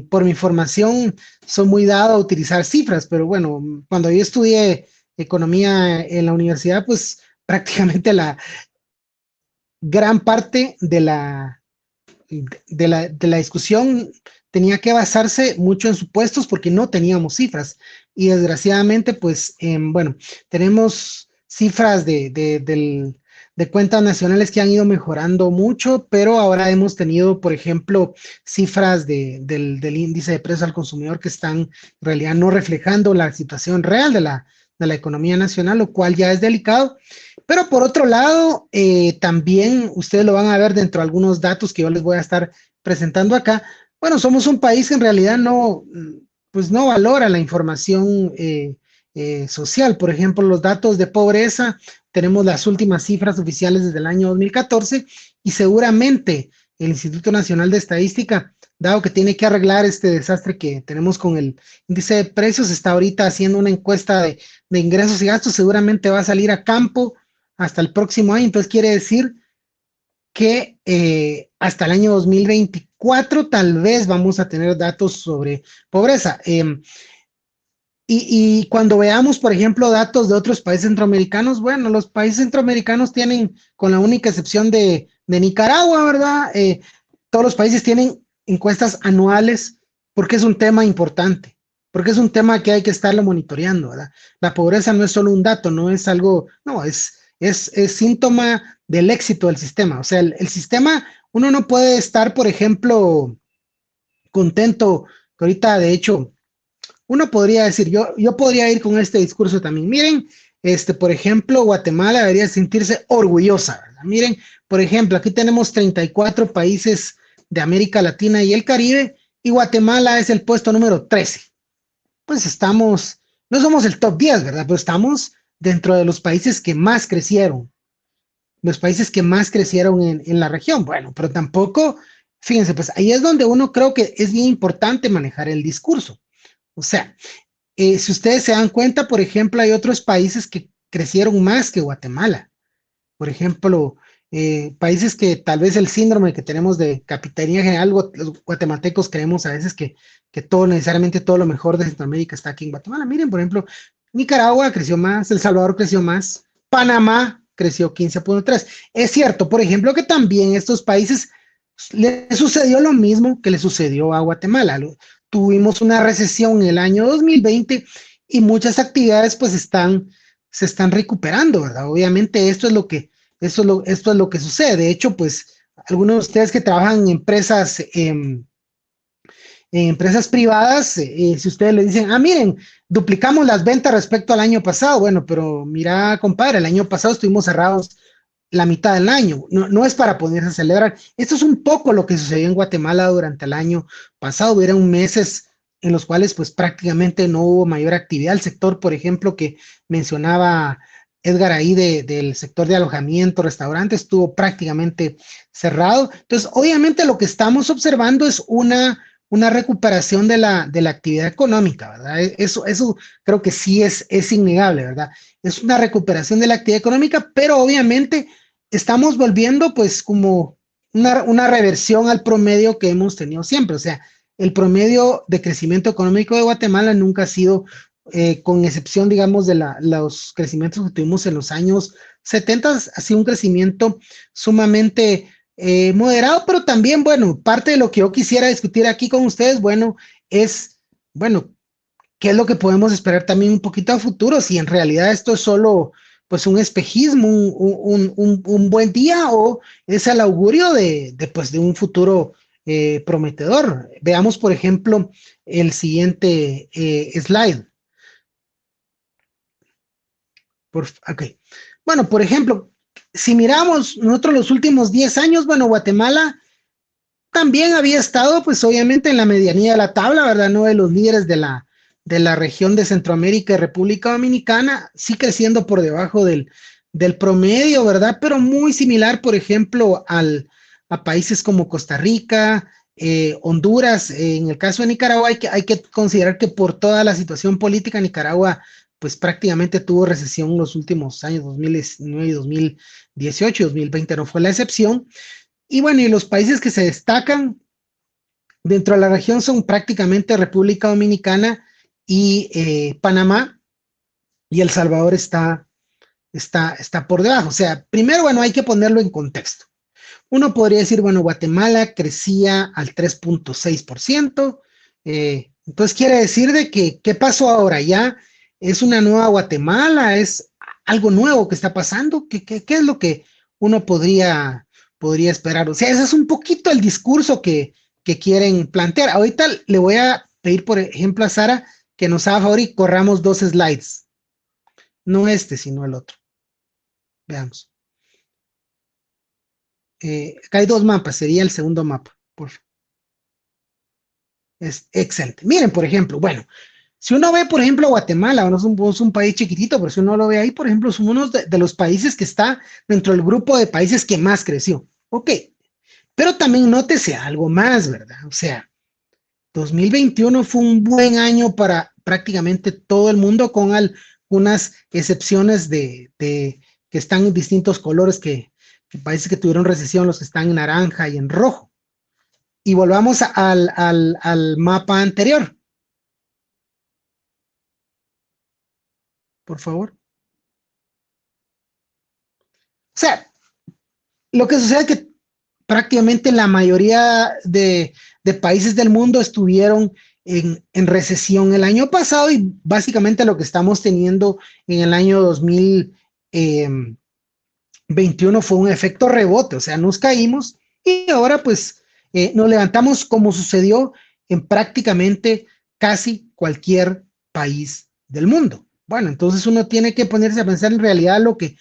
por mi formación soy muy dado a utilizar cifras, pero bueno, cuando yo estudié economía en la universidad, pues prácticamente la gran parte de la de la discusión tenía que basarse mucho en supuestos porque no teníamos cifras. Y desgraciadamente, pues, bueno, tenemos cifras de cuentas nacionales que han ido mejorando mucho, pero ahora hemos tenido, por ejemplo, cifras del índice de precios al consumidor que están en realidad no reflejando la situación real de la economía nacional, lo cual ya es delicado. Pero por otro lado, también ustedes lo van a ver dentro de algunos datos que yo les voy a estar presentando acá. Bueno, somos un país que en realidad pues no valora la información social. Por ejemplo, los datos de pobreza, tenemos las últimas cifras oficiales desde el año 2014 y seguramente el Instituto Nacional de Estadística, dado que tiene que arreglar este desastre que tenemos con el índice de precios, está ahorita haciendo una encuesta de ingresos y gastos, seguramente va a salir a campo hasta el próximo año. Entonces quiere decir que hasta el año 2024 tal vez vamos a tener datos sobre pobreza. Y cuando veamos, por ejemplo, datos de otros países centroamericanos, bueno, los países centroamericanos tienen, con la única excepción de Nicaragua, ¿verdad? Todos los países tienen encuestas anuales porque es un tema importante, porque es un tema que hay que estarlo monitoreando, ¿verdad? La pobreza no es solo un dato, no es algo, no, es síntoma del éxito del sistema. O sea, el sistema, uno no puede estar, por ejemplo, contento, que ahorita, de hecho, uno podría decir, yo podría ir con este discurso también. Miren, por ejemplo, Guatemala debería sentirse orgullosa, ¿verdad? Miren, por ejemplo, aquí tenemos 34 países de América Latina y el Caribe, y Guatemala es el puesto número 13. Pues estamos, no somos el top 10, ¿verdad? Pero estamos dentro de los países que más crecieron, los países que más crecieron en la región. Bueno, pero tampoco, fíjense, pues ahí es donde uno creo que es bien importante manejar el discurso. O sea, si ustedes se dan cuenta, por ejemplo, hay otros países que crecieron más que Guatemala. Por ejemplo, países que tal vez el síndrome que tenemos de capitanía general, los guatemaltecos creemos a veces que necesariamente todo lo mejor de Centroamérica está aquí en Guatemala. Miren, por ejemplo, Nicaragua creció más, El Salvador creció más, Panamá creció 15.3. Es cierto, por ejemplo, que también estos países le sucedió lo mismo que le sucedió a Guatemala. Tuvimos una recesión en el año 2020 y muchas actividades pues se están recuperando, ¿verdad? Obviamente esto es lo que sucede. De hecho, pues algunos de ustedes que trabajan en empresas privadas, si ustedes le dicen, miren, duplicamos las ventas respecto al año pasado, bueno, pero mira, compadre, el año pasado estuvimos cerrados la mitad del año, no es para ponerse a celebrar. Esto es un poco lo que sucedió en Guatemala durante el año pasado. Hubieron meses en los cuales pues prácticamente no hubo mayor actividad. El sector, por ejemplo, que mencionaba Edgar ahí del sector de alojamiento, restaurantes, estuvo prácticamente cerrado. Entonces, obviamente lo que estamos observando es una recuperación de la actividad económica, ¿verdad? Eso creo que sí es innegable, ¿verdad? Es una recuperación de la actividad económica, pero obviamente estamos volviendo pues como una reversión al promedio que hemos tenido siempre. O sea, el promedio de crecimiento económico de Guatemala nunca ha sido, con excepción, digamos, de los crecimientos que tuvimos en los años 70, ha sido un crecimiento sumamente moderado, pero también, bueno, parte de lo que yo quisiera discutir aquí con ustedes, bueno, es, bueno, ¿qué es lo que podemos esperar también un poquito a futuro? Si en realidad esto es solo, pues, un espejismo, un buen día, o es el augurio de un futuro prometedor. Veamos, por ejemplo, el siguiente slide. Ok. Bueno, por ejemplo, si miramos nosotros los últimos 10 años, bueno, Guatemala también había estado, pues obviamente en la medianía de la tabla, ¿verdad? No de los líderes de la región de Centroamérica y República Dominicana, sí creciendo por debajo del promedio, ¿verdad? Pero muy similar, por ejemplo, a países como Costa Rica, Honduras. En el caso de Nicaragua hay que considerar que por toda la situación política, Nicaragua pues prácticamente tuvo recesión en los últimos años, 2019 y 2018, 2020 no fue la excepción. Y bueno, y los países que se destacan dentro de la región son prácticamente República Dominicana y Panamá, y El Salvador está por debajo. O sea, primero, bueno, hay que ponerlo en contexto. uno podría decir, bueno, Guatemala crecía al 3.6%, entonces quiere decir de que, ¿qué pasó ahora? ¿Ya es una nueva Guatemala? ¿Es algo nuevo que está pasando? ¿Qué es lo que uno podría esperar? O sea, ese es un poquito el discurso que quieren plantear. Ahorita le voy a pedir, por ejemplo, a Sara que nos haga favor y corramos 2 slides. No este, sino el otro. Veamos. Acá hay 2 mapas, sería el segundo mapa, por favor. Es excelente. Miren, por ejemplo, bueno, si uno ve, por ejemplo, Guatemala, no es un país chiquitito, pero si uno lo ve ahí, por ejemplo, son uno de los países que está dentro del grupo de países que más creció. Ok, pero también nótese algo más, ¿verdad? O sea, 2021 fue un buen año para prácticamente todo el mundo, con algunas excepciones que están en distintos colores, que países que tuvieron recesión, los que están en naranja y en rojo. Y volvamos al mapa anterior. Por favor. O sea, lo que sucede es que prácticamente la mayoría de países del mundo estuvieron en recesión el año pasado, y básicamente lo que estamos teniendo en el año 2021 fue un efecto rebote, o sea, nos caímos y ahora pues nos levantamos, como sucedió en prácticamente casi cualquier país del mundo. Bueno, entonces uno tiene que ponerse a pensar en realidad lo que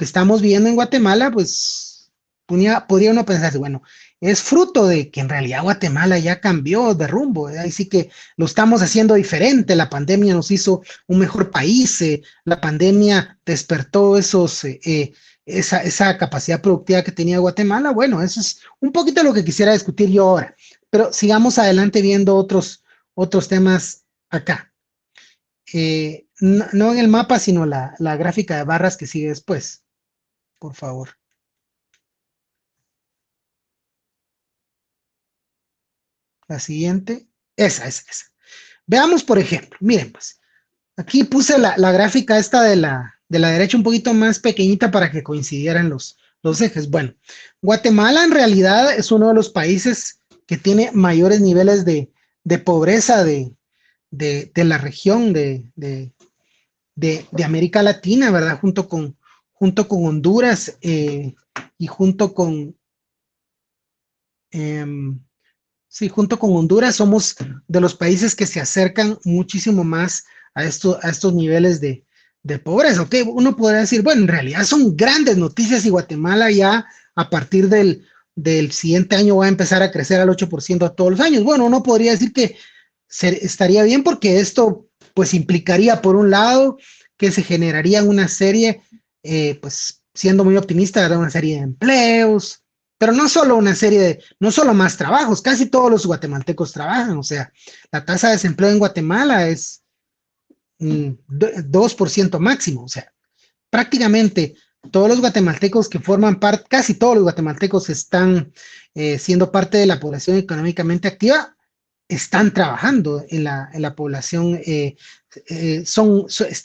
estamos viendo en Guatemala, pues podría uno pensarse, bueno, es fruto de que en realidad Guatemala ya cambió de rumbo, ahí sí que lo estamos haciendo diferente, la pandemia nos hizo un mejor país, la pandemia despertó esa capacidad productiva que tenía Guatemala. Bueno, eso es un poquito lo que quisiera discutir yo ahora, pero sigamos adelante viendo otros temas acá. No en el mapa, sino la gráfica de barras que sigue después, por favor. La siguiente, esa. Veamos, por ejemplo, miren, pues, aquí puse la gráfica esta de la derecha un poquito más pequeñita para que coincidieran los ejes. Bueno, Guatemala en realidad es uno de los países que tiene mayores niveles de pobreza de la región de América Latina, ¿verdad? Junto con Honduras y junto con junto con Honduras somos de los países que se acercan muchísimo más a estos niveles de pobreza. Ok, uno podría decir, bueno, en realidad son grandes noticias y Guatemala ya a partir del siguiente año va a empezar a crecer al 8% a todos los años. Bueno, uno podría decir que estaría bien, porque esto pues implicaría, por un lado, que se generaría una serie, pues siendo muy optimista, ¿verdad? Una serie de empleos, pero no solo no solo más trabajos, casi todos los guatemaltecos trabajan, o sea, la tasa de desempleo en Guatemala es 2% máximo, o sea, prácticamente todos los guatemaltecos que forman parte, casi todos los guatemaltecos están siendo parte de la población económicamente activa, están trabajando en la población,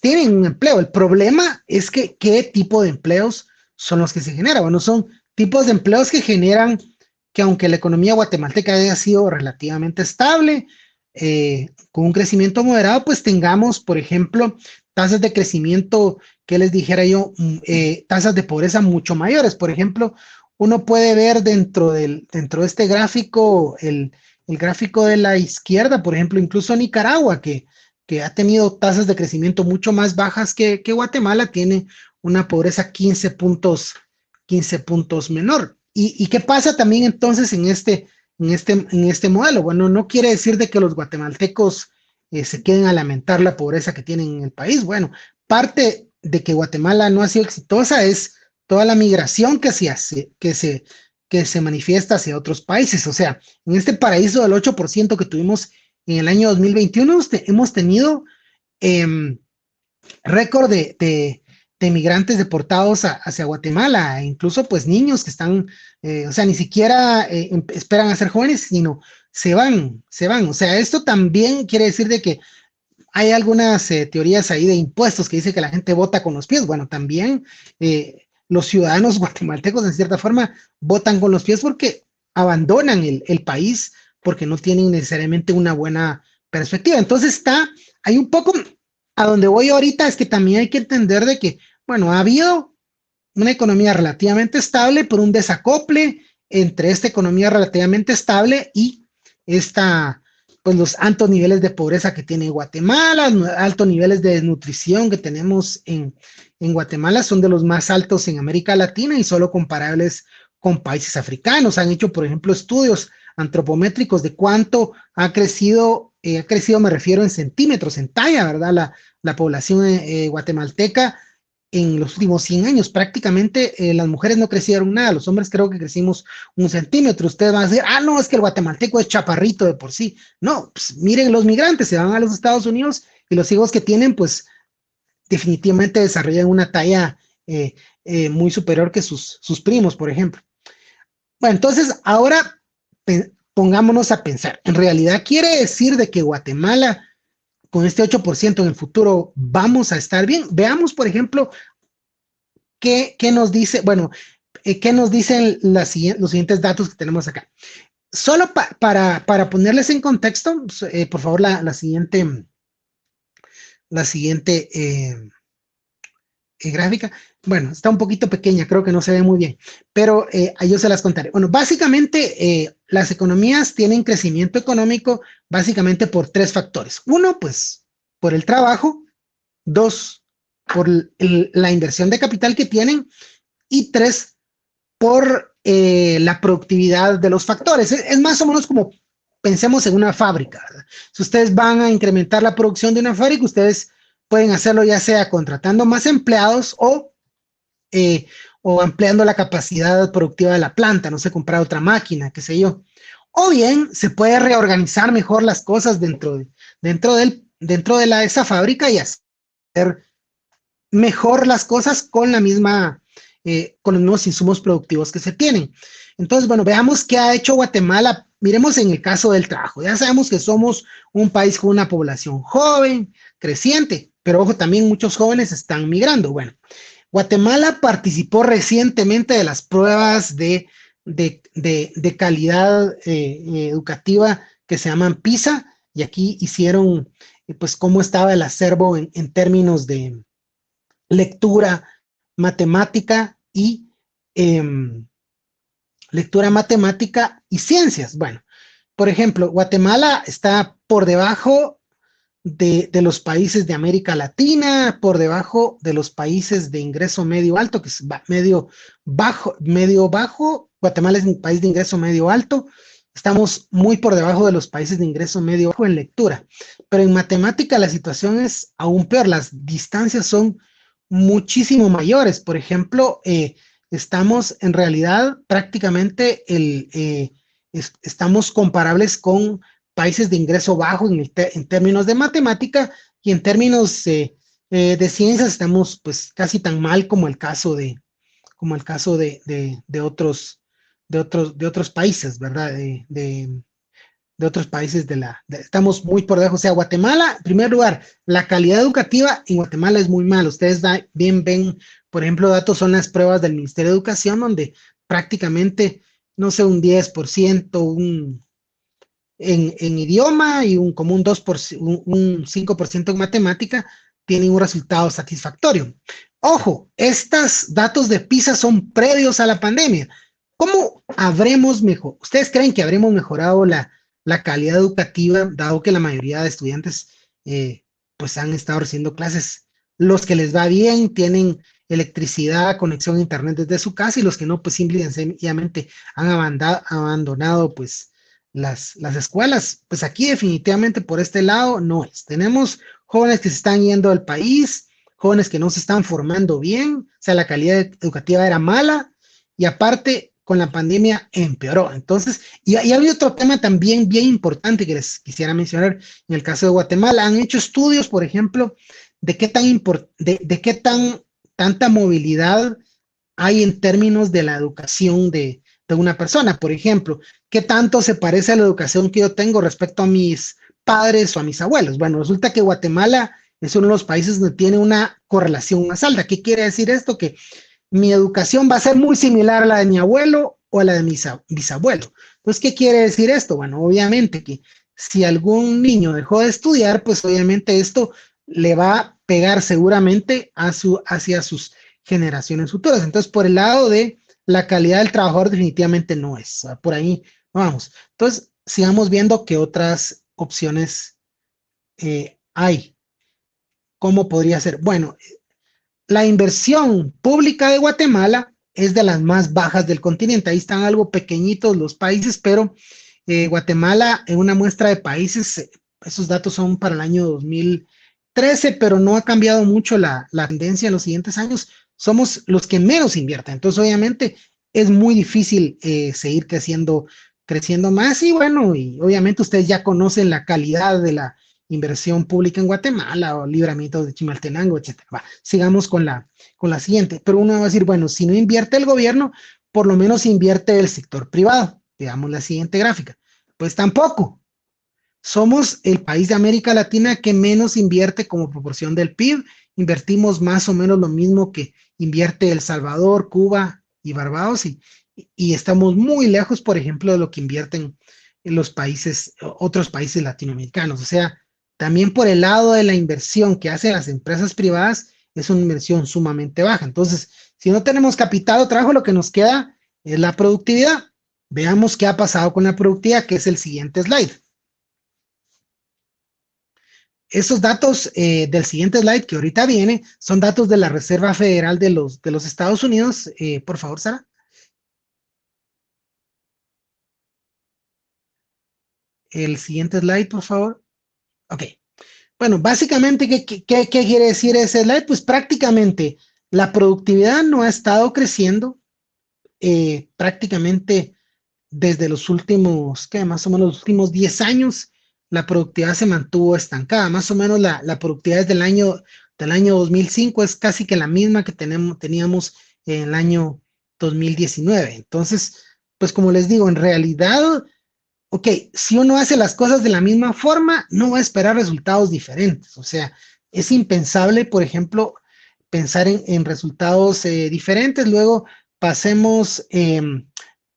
tienen un empleo. El problema es que qué tipo de empleos son los que se generan. Bueno, son tipos de empleos que generan que, aunque la economía guatemalteca haya sido relativamente estable, con un crecimiento moderado, pues tengamos, por ejemplo, tasas de crecimiento, que les dijera yo, tasas de pobreza mucho mayores. Por ejemplo, uno puede ver dentro de este gráfico, el gráfico de la izquierda, por ejemplo, incluso Nicaragua, que ha tenido tasas de crecimiento mucho más bajas que Guatemala, tiene una pobreza 15 puntos menor. ¿Y qué pasa también entonces en este modelo? Bueno, no quiere decir de que los guatemaltecos se queden a lamentar la pobreza que tienen en el país. Bueno, parte de que Guatemala no ha sido exitosa es toda la migración que se manifiesta hacia otros países. O sea, en este paraíso del 8% que tuvimos en el año 2021, hemos tenido récord de migrantes deportados hacia Guatemala, incluso pues niños que están, o sea, ni siquiera esperan a ser jóvenes, sino se van. O sea, esto también quiere decir de que hay algunas teorías ahí de impuestos que dice que la gente vota con los pies. Bueno, también los ciudadanos guatemaltecos en cierta forma votan con los pies porque abandonan el país porque no tienen necesariamente una buena perspectiva. Entonces hay un poco, a donde voy ahorita es que también hay que entender de que, bueno, ha habido una economía relativamente estable por un desacople entre esta economía relativamente estable y pues los altos niveles de pobreza que tiene Guatemala, altos niveles de desnutrición que tenemos en Guatemala son de los más altos en América Latina y solo comparables con países africanos. Han hecho, por ejemplo, estudios antropométricos de cuánto ha crecido, me refiero en centímetros, en talla, ¿verdad? La población guatemalteca en los últimos 100 años. Prácticamente las mujeres no crecieron nada, los hombres creo que crecimos 1 centímetro. Ustedes van a decir, no, es que el guatemalteco es chaparrito de por sí. No, pues miren, los migrantes se van a los Estados Unidos y los hijos que tienen, pues definitivamente desarrollan una talla muy superior que sus primos, por ejemplo. Bueno, entonces ahora pongámonos a pensar. En realidad quiere decir de que Guatemala con este 8% en el futuro vamos a estar bien. Veamos, por ejemplo, qué nos dice, bueno, qué nos dicen los siguientes datos que tenemos acá. Solo para ponerles en contexto, por favor, la siguiente gráfica. Bueno, está un poquito pequeña, creo que no se ve muy bien, pero yo se las contaré. Bueno, básicamente las economías tienen crecimiento económico básicamente por 3 factores. 1, pues, por el trabajo. 2, por la inversión de capital que tienen. Y 3, por la productividad de los factores. Es más o menos como pensemos en una fábrica, ¿verdad? Si ustedes van a incrementar la producción de una fábrica, ustedes pueden hacerlo ya sea contratando más empleados o ampliando la capacidad productiva de la planta, no sé, comprar otra máquina, qué sé yo. O bien se puede reorganizar mejor las cosas dentro de esa fábrica y hacer mejor las cosas con los mismos insumos productivos que se tienen. Entonces, bueno, veamos qué ha hecho Guatemala. Miremos en el caso del trabajo. Ya sabemos que somos un país con una población joven, creciente, pero ojo, también muchos jóvenes están migrando. Bueno, Guatemala participó recientemente de las pruebas de calidad educativa que se llaman PISA, y aquí hicieron pues cómo estaba el acervo en términos de lectura, matemática y ciencias. Bueno, por ejemplo, Guatemala está por debajo de los países de América Latina, por debajo de los países de ingreso medio alto, que es medio bajo. Guatemala es un país de ingreso medio alto. Estamos muy por debajo de los países de ingreso medio bajo en lectura. Pero en matemática la situación es aún peor. Las distancias son muchísimo mayores. Por ejemplo, estamos en realidad prácticamente estamos comparables con países de ingreso bajo en términos de matemática, y en términos de ciencias estamos pues casi tan mal como el caso de otros países, ¿verdad? De otros países estamos muy por debajo. O sea, Guatemala, en primer lugar, la calidad educativa en Guatemala es muy mala. Ustedes bien ven, por ejemplo, datos son las pruebas del Ministerio de Educación, donde prácticamente, no sé, un 10%, en idioma y como un 2%, un 5% en matemática, tienen un resultado satisfactorio. Ojo, estos datos de PISA son previos a la pandemia. ¿Cómo habremos mejorado? ¿Ustedes creen que habremos mejorado la calidad educativa, dado que la mayoría de estudiantes pues han estado recibiendo clases? Los que les va bien tienen electricidad, conexión a internet desde su casa, y los que no, pues simplemente han abandonado pues las escuelas. Pues aquí definitivamente por este lado no es. Tenemos jóvenes que se están yendo del país, jóvenes que no se están formando bien, o sea, la calidad educativa era mala, y aparte con la pandemia empeoró. Entonces, y hay otro tema también bien importante que les quisiera mencionar en el caso de Guatemala. Han hecho estudios, por ejemplo, de qué tanta movilidad hay en términos de la educación de una persona. Por ejemplo, ¿qué tanto se parece a la educación que yo tengo respecto a mis padres o a mis abuelos? Bueno, resulta que Guatemala es uno de los países donde tiene una correlación más alta. ¿Qué quiere decir esto? Que mi educación va a ser muy similar a la de mi abuelo o a la de mi bisabuelo. Entonces, ¿qué quiere decir esto? Bueno, obviamente que si algún niño dejó de estudiar, pues obviamente esto le va a pegar seguramente hacia sus generaciones futuras. Entonces, por el lado de la calidad del trabajador, definitivamente no es. Por ahí no vamos. Entonces, sigamos viendo qué otras opciones hay. ¿Cómo podría ser? Bueno, la inversión pública de Guatemala es de las más bajas del continente. Ahí están algo pequeñitos los países, pero Guatemala, en una muestra de países, esos datos son para el año 2013, pero no ha cambiado mucho la tendencia en los siguientes años. Somos los que menos invierten. Entonces, obviamente, es muy difícil seguir creciendo más. Y bueno, y obviamente ustedes ya conocen la calidad de la inversión pública en Guatemala o libramiento de Chimaltenango, etcétera. Va, sigamos con la siguiente. Pero uno va a decir, bueno, si no invierte el gobierno, por lo menos invierte el sector privado. Veamos la siguiente gráfica. Pues tampoco. Somos el país de América Latina que menos invierte como proporción del PIB. Invertimos más o menos lo mismo que invierte El Salvador, Cuba y Barbados, y estamos muy lejos, por ejemplo, de lo que invierten en los países, otros países latinoamericanos. O sea, también por el lado de la inversión que hacen las empresas privadas, es una inversión sumamente baja. Entonces, si no tenemos capital o trabajo, lo que nos queda es la productividad. Veamos qué ha pasado con la productividad, que es el siguiente slide. Esos datos del siguiente slide que ahorita viene son datos de la Reserva Federal de los Estados Unidos. Por favor, Sara. El siguiente slide, por favor. Ok. Bueno, básicamente, ¿qué quiere decir ese slide? Pues prácticamente la productividad no ha estado creciendo prácticamente desde los últimos, más o menos los últimos 10 años. La productividad se mantuvo estancada. Más o menos la productividad del año 2005 es casi que la misma que teníamos en el año 2019. Entonces, pues como les digo, en realidad, ok, si uno hace las cosas de la misma forma, no va a esperar resultados diferentes. O sea, es impensable, por ejemplo, pensar en resultados diferentes. Luego pasemos,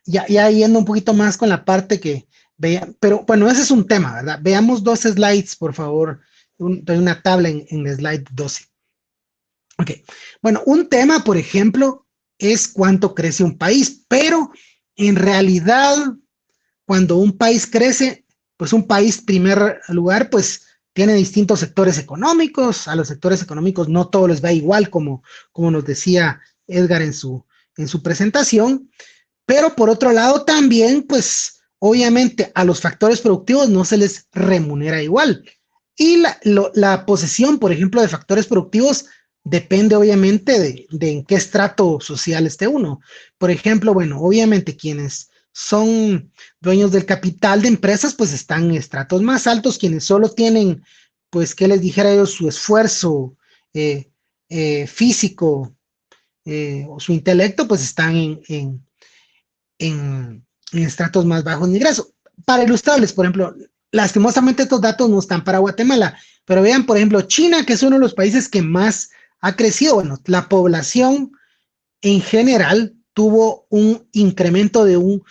ya yendo un poquito más con la parte que veía, pero bueno, ese es un tema, ¿verdad? Veamos 2 slides, por favor. Hay una tabla en el slide 12. Ok, bueno, un tema, por ejemplo, es cuánto crece un país, pero en realidad, cuando un país crece, pues un país, primer lugar, pues tiene distintos sectores económicos. A los sectores económicos no todos les va igual, como nos decía Edgar en su presentación, pero por otro lado también, pues obviamente a los factores productivos no se les remunera igual. Y la posesión, por ejemplo, de factores productivos depende obviamente de en qué estrato social esté uno. Por ejemplo, bueno, obviamente quienes son dueños del capital de empresas, pues están en estratos más altos. Quienes solo tienen, pues, ¿qué les dijera yo? Su esfuerzo físico o su intelecto, pues están en estratos más bajos de ingreso. Para ilustrarles, por ejemplo, lastimosamente estos datos no están para Guatemala, pero vean, por ejemplo, China, que es uno de los países que más ha crecido. Bueno, la población en general tuvo un incremento de un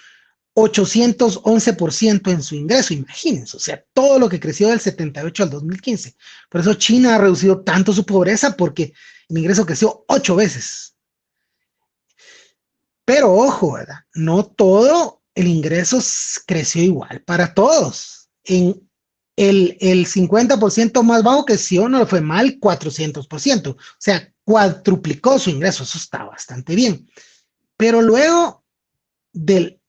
811% en su ingreso, imagínense, o sea, todo lo que creció del 78 al 2015. Por eso China ha reducido tanto su pobreza, porque el ingreso creció 8 veces. Pero ojo, ¿verdad? No todo el ingreso creció igual para todos. En el 50% más bajo creció, no le fue mal, 400%. O sea, cuadruplicó su ingreso, eso está bastante bien. Pero luego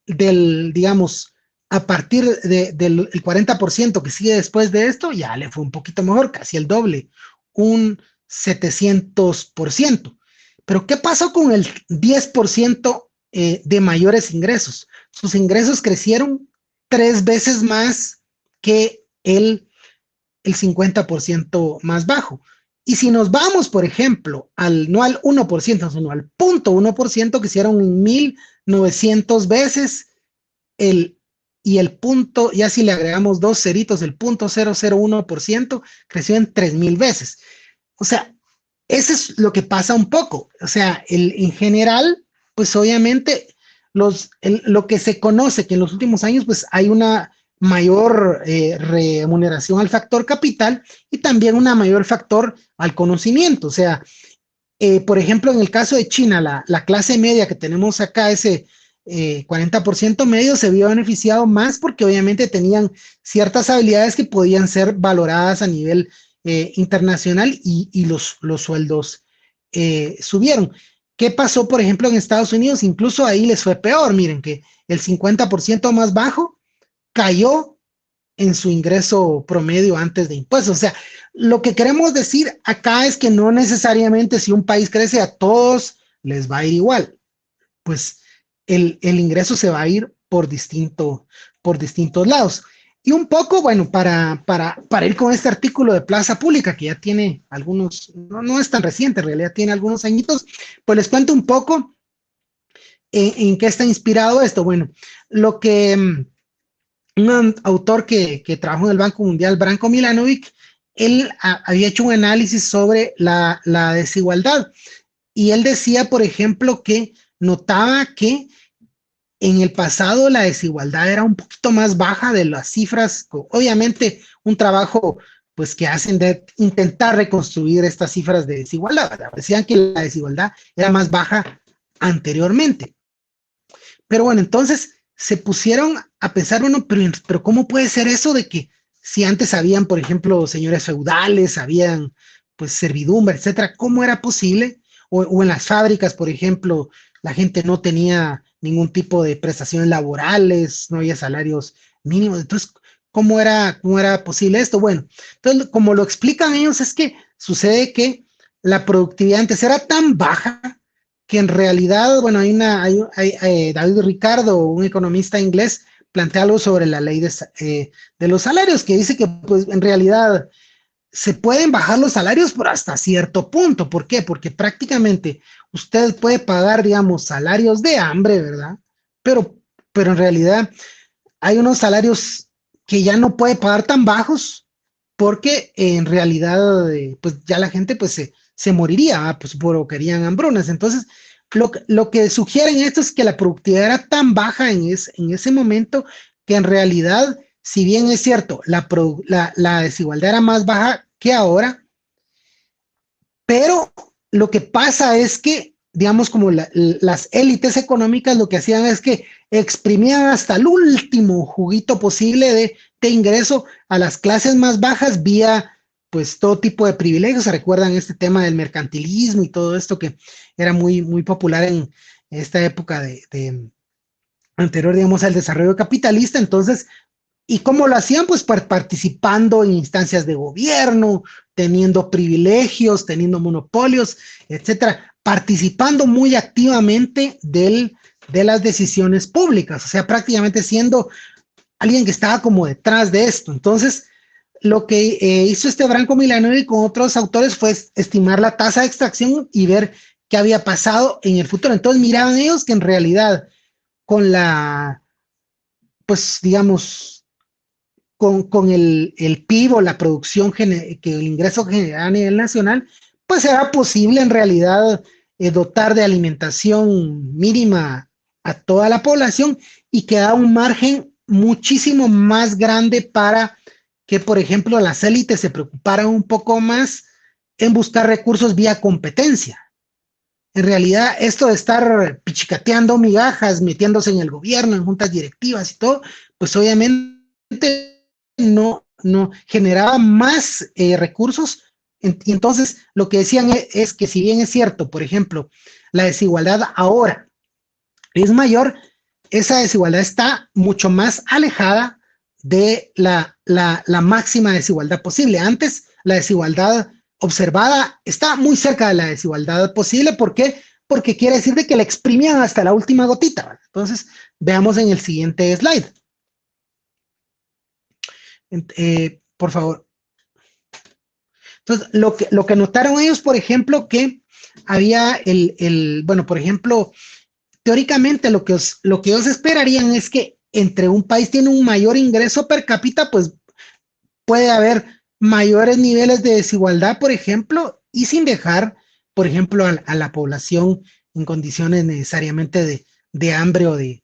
digamos, a partir del 40% que sigue después de esto, ya le fue un poquito mejor, casi el doble, un 700%. Pero ¿qué pasó con el 10% de mayores ingresos? Sus ingresos crecieron 3 veces más que el 50% más bajo. Y si nos vamos, por ejemplo, no al 1%, sino al 0.1%, que hicieron 1900 veces, y el punto, ya si le agregamos 2 ceritos, el 0.001% creció en 3000 veces. O sea, eso es lo que pasa un poco. O sea, en general, pues obviamente lo que se conoce que en los últimos años, pues hay una mayor remuneración al factor capital y también una mayor factor al conocimiento. O sea, por ejemplo, en el caso de China, la clase media que tenemos acá, ese 40% medio, se vio beneficiado más porque obviamente tenían ciertas habilidades que podían ser valoradas a nivel internacional y los sueldos subieron. ¿Qué pasó, por ejemplo, en Estados Unidos? Incluso ahí les fue peor. Miren que el 50% más bajo cayó en su ingreso promedio antes de impuestos. O sea, lo que queremos decir acá es que no necesariamente si un país crece a todos les va a ir igual. Pues el ingreso se va a ir por distintos lados. Y un poco, bueno, para ir con este artículo de Plaza Pública, que ya tiene algunos, no es tan reciente, en realidad tiene algunos añitos, pues les cuento un poco en qué está inspirado esto. Bueno, lo que un autor que trabajó en el Banco Mundial, Branko Milanovic, él había hecho un análisis sobre la desigualdad y él decía, por ejemplo, que notaba que en el pasado la desigualdad era un poquito más baja de las cifras, obviamente un trabajo pues que hacen de intentar reconstruir estas cifras de desigualdad, ¿verdad? Decían que la desigualdad era más baja anteriormente. Pero bueno, entonces se pusieron a pensar, bueno, pero ¿cómo puede ser eso de que si antes habían, por ejemplo, señores feudales, habían pues servidumbre, etcétera, ¿cómo era posible? O en las fábricas, por ejemplo, la gente no tenía ningún tipo de prestaciones laborales, no había salarios mínimos. Entonces, ¿cómo era posible esto? Bueno, entonces, como lo explican ellos, es que sucede que la productividad antes era tan baja que en realidad, bueno, David Ricardo, un economista inglés, plantea algo sobre la ley de los salarios, que dice que pues en realidad se pueden bajar los salarios, pero hasta cierto punto. ¿Por qué? Porque prácticamente usted puede pagar, digamos, salarios de hambre, ¿verdad? Pero en realidad hay unos salarios que ya no puede pagar tan bajos porque en realidad, pues ya la gente pues se moriría, pues provocarían hambrunas. Entonces, lo que sugieren esto es que la productividad era tan baja en ese momento que en realidad, si bien es cierto, la desigualdad era más baja que ahora, pero lo que pasa es que, digamos, como las élites económicas lo que hacían es que exprimían hasta el último juguito posible de ingreso a las clases más bajas vía, pues, todo tipo de privilegios. ¿Se recuerdan este tema del mercantilismo y todo esto que era muy, muy popular en esta época anterior, digamos, al desarrollo capitalista? Entonces, ¿y cómo lo hacían? Pues participando en instancias de gobierno, teniendo privilegios, teniendo monopolios, etcétera, participando muy activamente de las decisiones públicas, o sea, prácticamente siendo alguien que estaba como detrás de esto. Entonces, lo que hizo este Branko Milanovic con otros autores fue estimar la tasa de extracción y ver qué había pasado en el futuro. Entonces, miraban ellos que en realidad con pues digamos, con el PIB o la producción, que el ingreso general a nivel nacional, pues era posible en realidad dotar de alimentación mínima a toda la población y quedaba un margen muchísimo más grande para que, por ejemplo, las élites se preocuparan un poco más en buscar recursos vía competencia. En realidad, esto de estar pichicateando migajas, metiéndose en el gobierno, en juntas directivas y todo, pues obviamente no generaba más recursos. Y entonces lo que decían es que si bien es cierto, por ejemplo, la desigualdad ahora es mayor, esa desigualdad está mucho más alejada de la máxima desigualdad posible. Antes la desigualdad observada está muy cerca de la desigualdad posible. ¿Por qué? Porque quiere decir de que la exprimían hasta la última gotita. Entonces, veamos en el siguiente slide. Por favor. Entonces, lo que notaron ellos, por ejemplo, que había bueno, por ejemplo, teóricamente lo que ellos esperarían es que entre un país tiene un mayor ingreso per cápita, pues puede haber mayores niveles de desigualdad, por ejemplo, y sin dejar, por ejemplo, a la población en condiciones necesariamente de hambre o de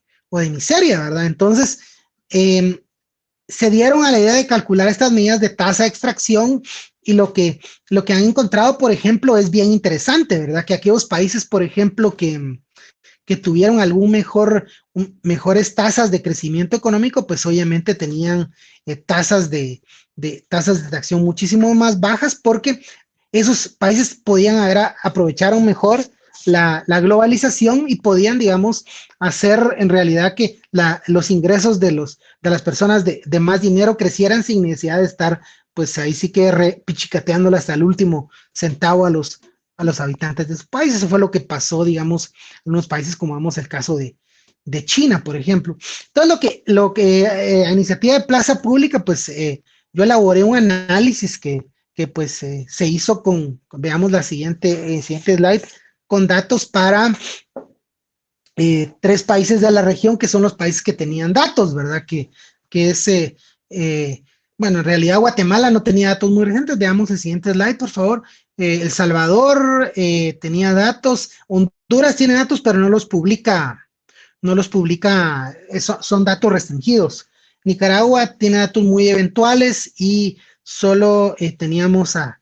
miseria, ¿verdad? Entonces, se dieron a la idea de calcular estas medidas de tasa de extracción y lo que han encontrado, por ejemplo, es bien interesante, ¿verdad? Que aquellos países, por ejemplo, que tuvieron mejores tasas de crecimiento económico, pues obviamente tenían tasas de extracción muchísimo más bajas porque esos países aprovecharon mejor la globalización y podían, digamos, hacer en realidad que los ingresos de las personas de más dinero crecieran sin necesidad de estar, pues ahí sí que pichicateándole hasta el último centavo a los habitantes de su país. Eso fue lo que pasó, digamos, en unos países como vemos el caso de China, por ejemplo. Entonces, a iniciativa de Plaza Pública, pues yo elaboré un análisis que pues se hizo veamos la siguiente slide, con datos para 3 países de la región, que son los países que tenían datos, ¿verdad? Que es, bueno, en realidad Guatemala no tenía datos muy recientes. Veamos el siguiente slide, por favor. El Salvador tenía datos, Honduras tiene datos, pero no los publica, son datos restringidos. Nicaragua tiene datos muy eventuales y solo teníamos a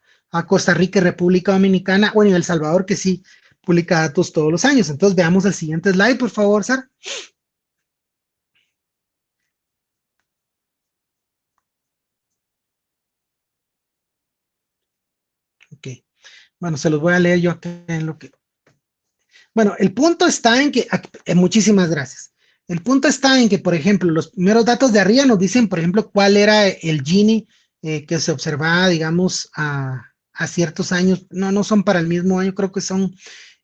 Costa Rica y República Dominicana, bueno, y El Salvador, que sí publica datos todos los años. Entonces veamos el siguiente slide, por favor, Sara. Ok. Bueno, se los voy a leer yo acá en lo que... Bueno, el punto está en que... muchísimas gracias. El punto está en que, por ejemplo, los primeros datos de arriba nos dicen, por ejemplo, cuál era el Gini que se observaba, digamos, a ciertos años. No son para el mismo año, creo que son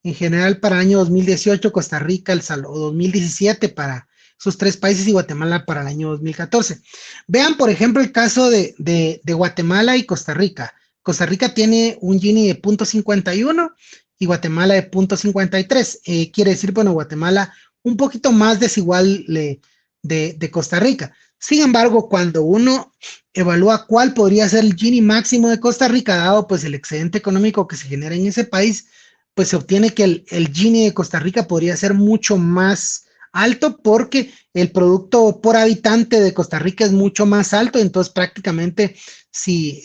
en general para el año 2018, Costa Rica, El Salvador, 2017 para esos 3 países y Guatemala para el año 2014. Vean, por ejemplo, el caso de Guatemala y Costa Rica. Costa Rica tiene un Gini de 0.51 y Guatemala de 0.53. Quiere decir, bueno, Guatemala un poquito más desigual de Costa Rica. Sin embargo, cuando uno evalúa cuál podría ser el Gini máximo de Costa Rica, dado pues el excedente económico que se genera en ese país, pues se obtiene que el Gini de Costa Rica podría ser mucho más alto porque el producto por habitante de Costa Rica es mucho más alto. Entonces prácticamente si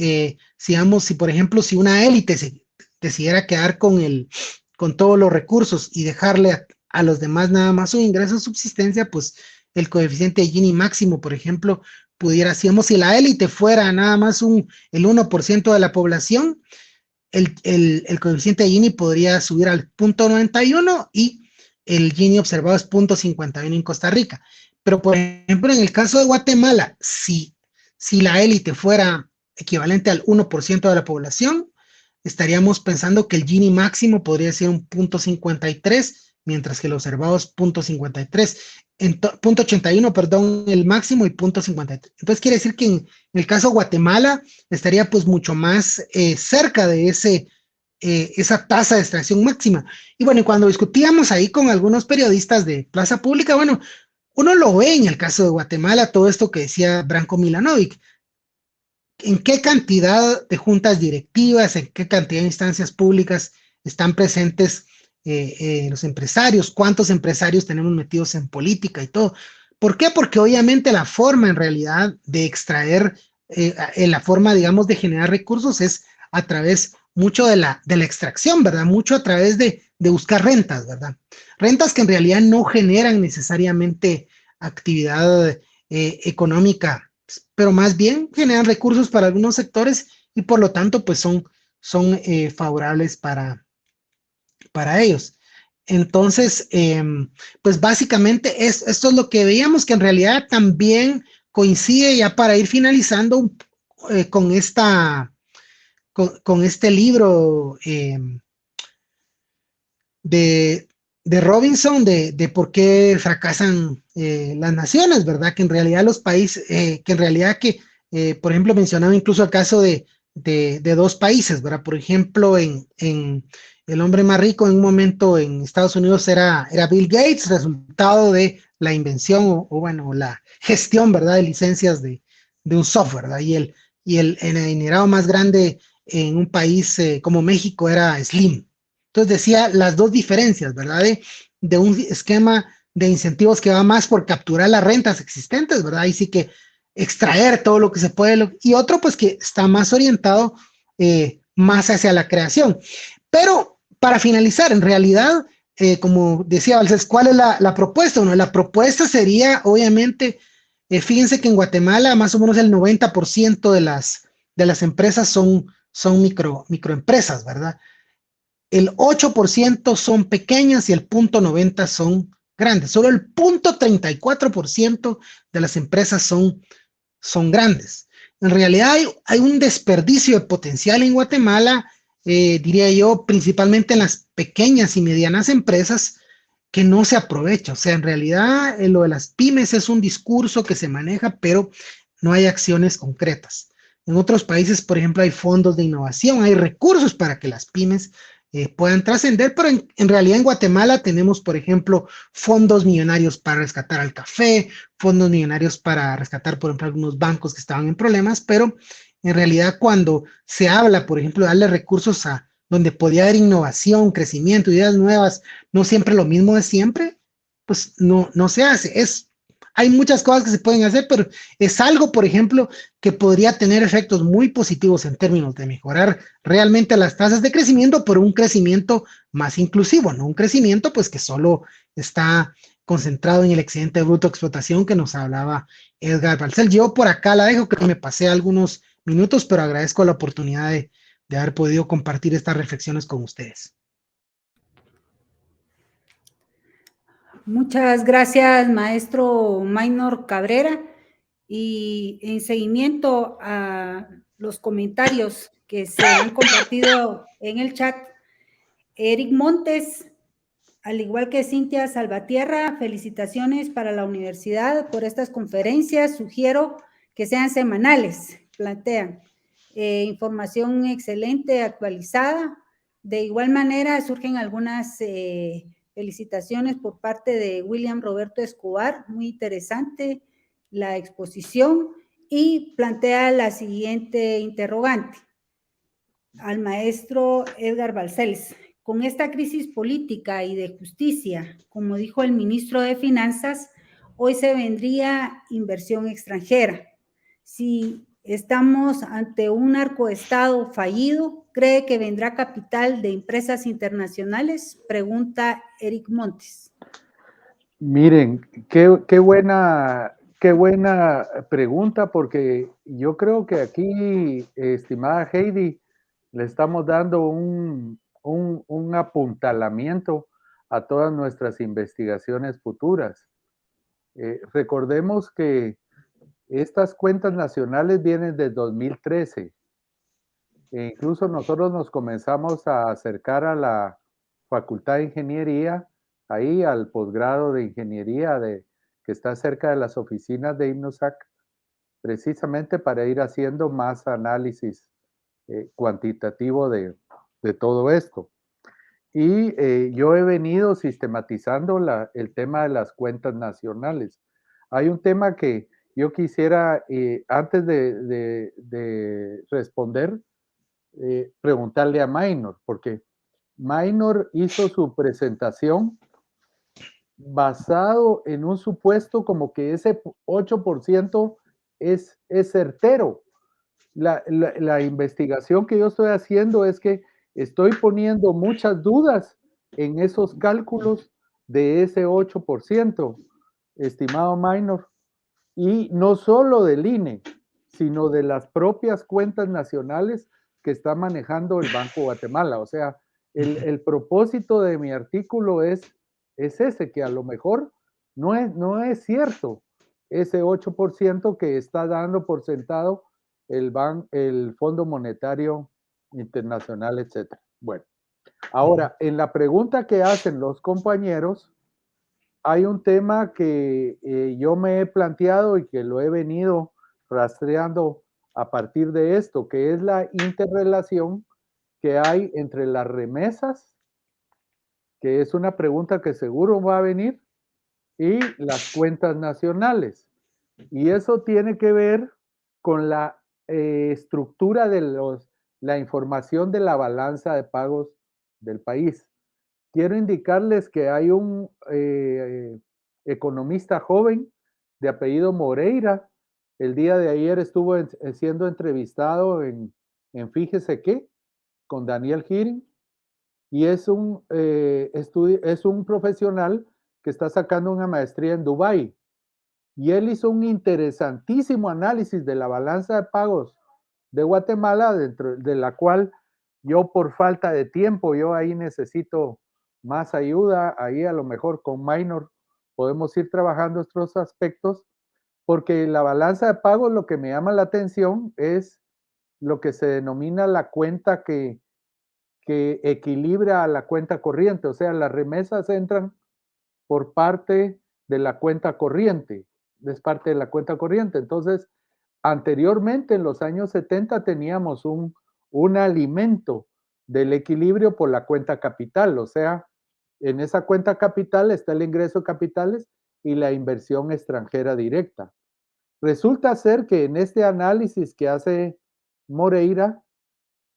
por ejemplo, si una élite se decidiera quedar con todos los recursos y dejarle a los demás nada más su ingreso de subsistencia, pues el coeficiente de Gini máximo, por ejemplo, pudiera, si la élite fuera nada más el 1% de la población, el coeficiente de Gini podría subir al 0.91 y el Gini observado es 0.51 en Costa Rica. Pero, por ejemplo, en el caso de Guatemala, si la élite fuera equivalente al 1% de la población, estaríamos pensando que el Gini máximo podría ser un 0.53, mientras que el observado es 0.53, 0.81, perdón, el máximo y 0.53. Entonces quiere decir que en el caso de Guatemala estaría pues mucho más cerca de esa tasa de extracción máxima. Y bueno, cuando discutíamos ahí con algunos periodistas de Plaza Pública, bueno, uno lo ve en el caso de Guatemala, todo esto que decía Branko Milanovic, en qué cantidad de juntas directivas, en qué cantidad de instancias públicas están presentes los empresarios, cuántos empresarios tenemos metidos en política y todo. ¿Por qué? Porque obviamente la forma en realidad de extraer, la forma, digamos, de generar recursos es a través mucho de la extracción, ¿verdad? Mucho a través de buscar rentas, ¿verdad? Rentas que en realidad no generan necesariamente actividad económica, pero más bien generan recursos para algunos sectores y por lo tanto pues son favorables para ellos. Entonces, pues básicamente esto es lo que veíamos, que en realidad también coincide, ya para ir finalizando con este libro de Robinson, de por qué fracasan las naciones, ¿verdad? Que en realidad los países, por ejemplo, mencionaba incluso el caso de 2 países, ¿verdad? Por ejemplo, en el hombre más rico en un momento en Estados Unidos era Bill Gates, resultado de la invención o bueno, la gestión, ¿verdad? De licencias de un software, ¿verdad? Y el adinerado más grande en un país como México era slim. Entonces decía las dos diferencias, ¿verdad? De un esquema de incentivos que va más por capturar las rentas existentes, ¿verdad? Ahí sí que extraer todo lo que se puede, y otro pues que está más orientado más hacia la creación. Pero para finalizar, en realidad, como decía Balcells, ¿cuál es la propuesta? Bueno, la propuesta sería, obviamente, fíjense que en Guatemala más o menos el 90% de las empresas son microempresas, ¿verdad? El 8% son pequeñas y el 0.90 son grandes. Solo el 0.34% de las empresas son grandes. En realidad hay un desperdicio de potencial en Guatemala, diría yo, principalmente en las pequeñas y medianas empresas que no se aprovecha. O sea, en realidad lo de las pymes es un discurso que se maneja, pero no hay acciones concretas. En otros países, por ejemplo, hay fondos de innovación, hay recursos para que las pymes puedan trascender, pero en realidad en Guatemala tenemos, por ejemplo, fondos millonarios para rescatar al café, fondos millonarios para rescatar, por ejemplo, algunos bancos que estaban en problemas, pero en realidad cuando se habla, por ejemplo, de darle recursos a donde podía haber innovación, crecimiento, ideas nuevas, no siempre lo mismo de siempre, pues no se hace. Hay muchas cosas que se pueden hacer, pero es algo, por ejemplo, que podría tener efectos muy positivos en términos de mejorar realmente las tasas de crecimiento, pero un crecimiento más inclusivo, no un crecimiento pues que solo está concentrado en el excedente bruto de explotación que nos hablaba Edgar Balcells. Yo por acá la dejo, que me pasé algunos minutos, pero agradezco la oportunidad de haber podido compartir estas reflexiones con ustedes. Muchas gracias, maestro Maynor Cabrera. Y en seguimiento a los comentarios que se han compartido en el chat, Eric Montes, al igual que Cintia Salvatierra, felicitaciones para la universidad por estas conferencias. Sugiero que sean semanales, plantean. Información excelente, actualizada. De igual manera, surgen algunas felicitaciones por parte de William Roberto Escobar, muy interesante la exposición, y plantea la siguiente interrogante al maestro Edgar Balcells. Con esta crisis política y de justicia, como dijo el ministro de Finanzas, hoy se vendría inversión extranjera. Si estamos ante un narcoestado fallido, ¿cree que vendrá capital de empresas internacionales? Pregunta Eric Montes. Miren, qué buena pregunta, porque yo creo que aquí, estimada Heidi, le estamos dando un apuntalamiento a todas nuestras investigaciones futuras. Recordemos que estas cuentas nacionales vienen desde 2013. E incluso nosotros nos comenzamos a acercar a la Facultad de Ingeniería, ahí al posgrado de Ingeniería que está cerca de las oficinas de INUSAC, precisamente para ir haciendo más análisis cuantitativo de todo esto. Y yo he venido sistematizando el tema de las cuentas nacionales. Hay un tema que yo quisiera, antes de responder, preguntarle a Maynor, porque Maynor hizo su presentación basado en un supuesto como que ese 8% es certero. La investigación que yo estoy haciendo es que estoy poniendo muchas dudas en esos cálculos de ese 8%, estimado Maynor, y no solo del INE, sino de las propias cuentas nacionales que está manejando el Banco Guatemala. O sea, el propósito de mi artículo es ese, que a lo mejor no es cierto ese 8% que está dando por sentado el Fondo Monetario Internacional, etc. Bueno, ahora, en la pregunta que hacen los compañeros, hay un tema que yo me he planteado y que lo he venido rastreando a partir de esto, que es la interrelación que hay entre las remesas, que es una pregunta que seguro va a venir, y las cuentas nacionales. Y eso tiene que ver con la estructura de la información de la balanza de pagos del país. Quiero indicarles que hay un economista joven de apellido Moreira. El día de ayer estuvo siendo entrevistado en Fíjese qué, con Daniel Giring, y es un profesional que está sacando una maestría en Dubái. Y él hizo un interesantísimo análisis de la balanza de pagos de Guatemala, dentro de la cual yo, por falta de tiempo, yo ahí necesito más ayuda. Ahí a lo mejor con Minor podemos ir trabajando estos aspectos, porque la balanza de pagos, lo que me llama la atención es lo que se denomina la cuenta que equilibra a la cuenta corriente. O sea, las remesas entran por parte de la cuenta corriente, es parte de la cuenta corriente. Entonces, anteriormente, en los años 70, teníamos un alimento del equilibrio por la cuenta capital. O sea, en esa cuenta capital está el ingreso de capitales y la inversión extranjera directa. Resulta ser que en este análisis que hace Moreira,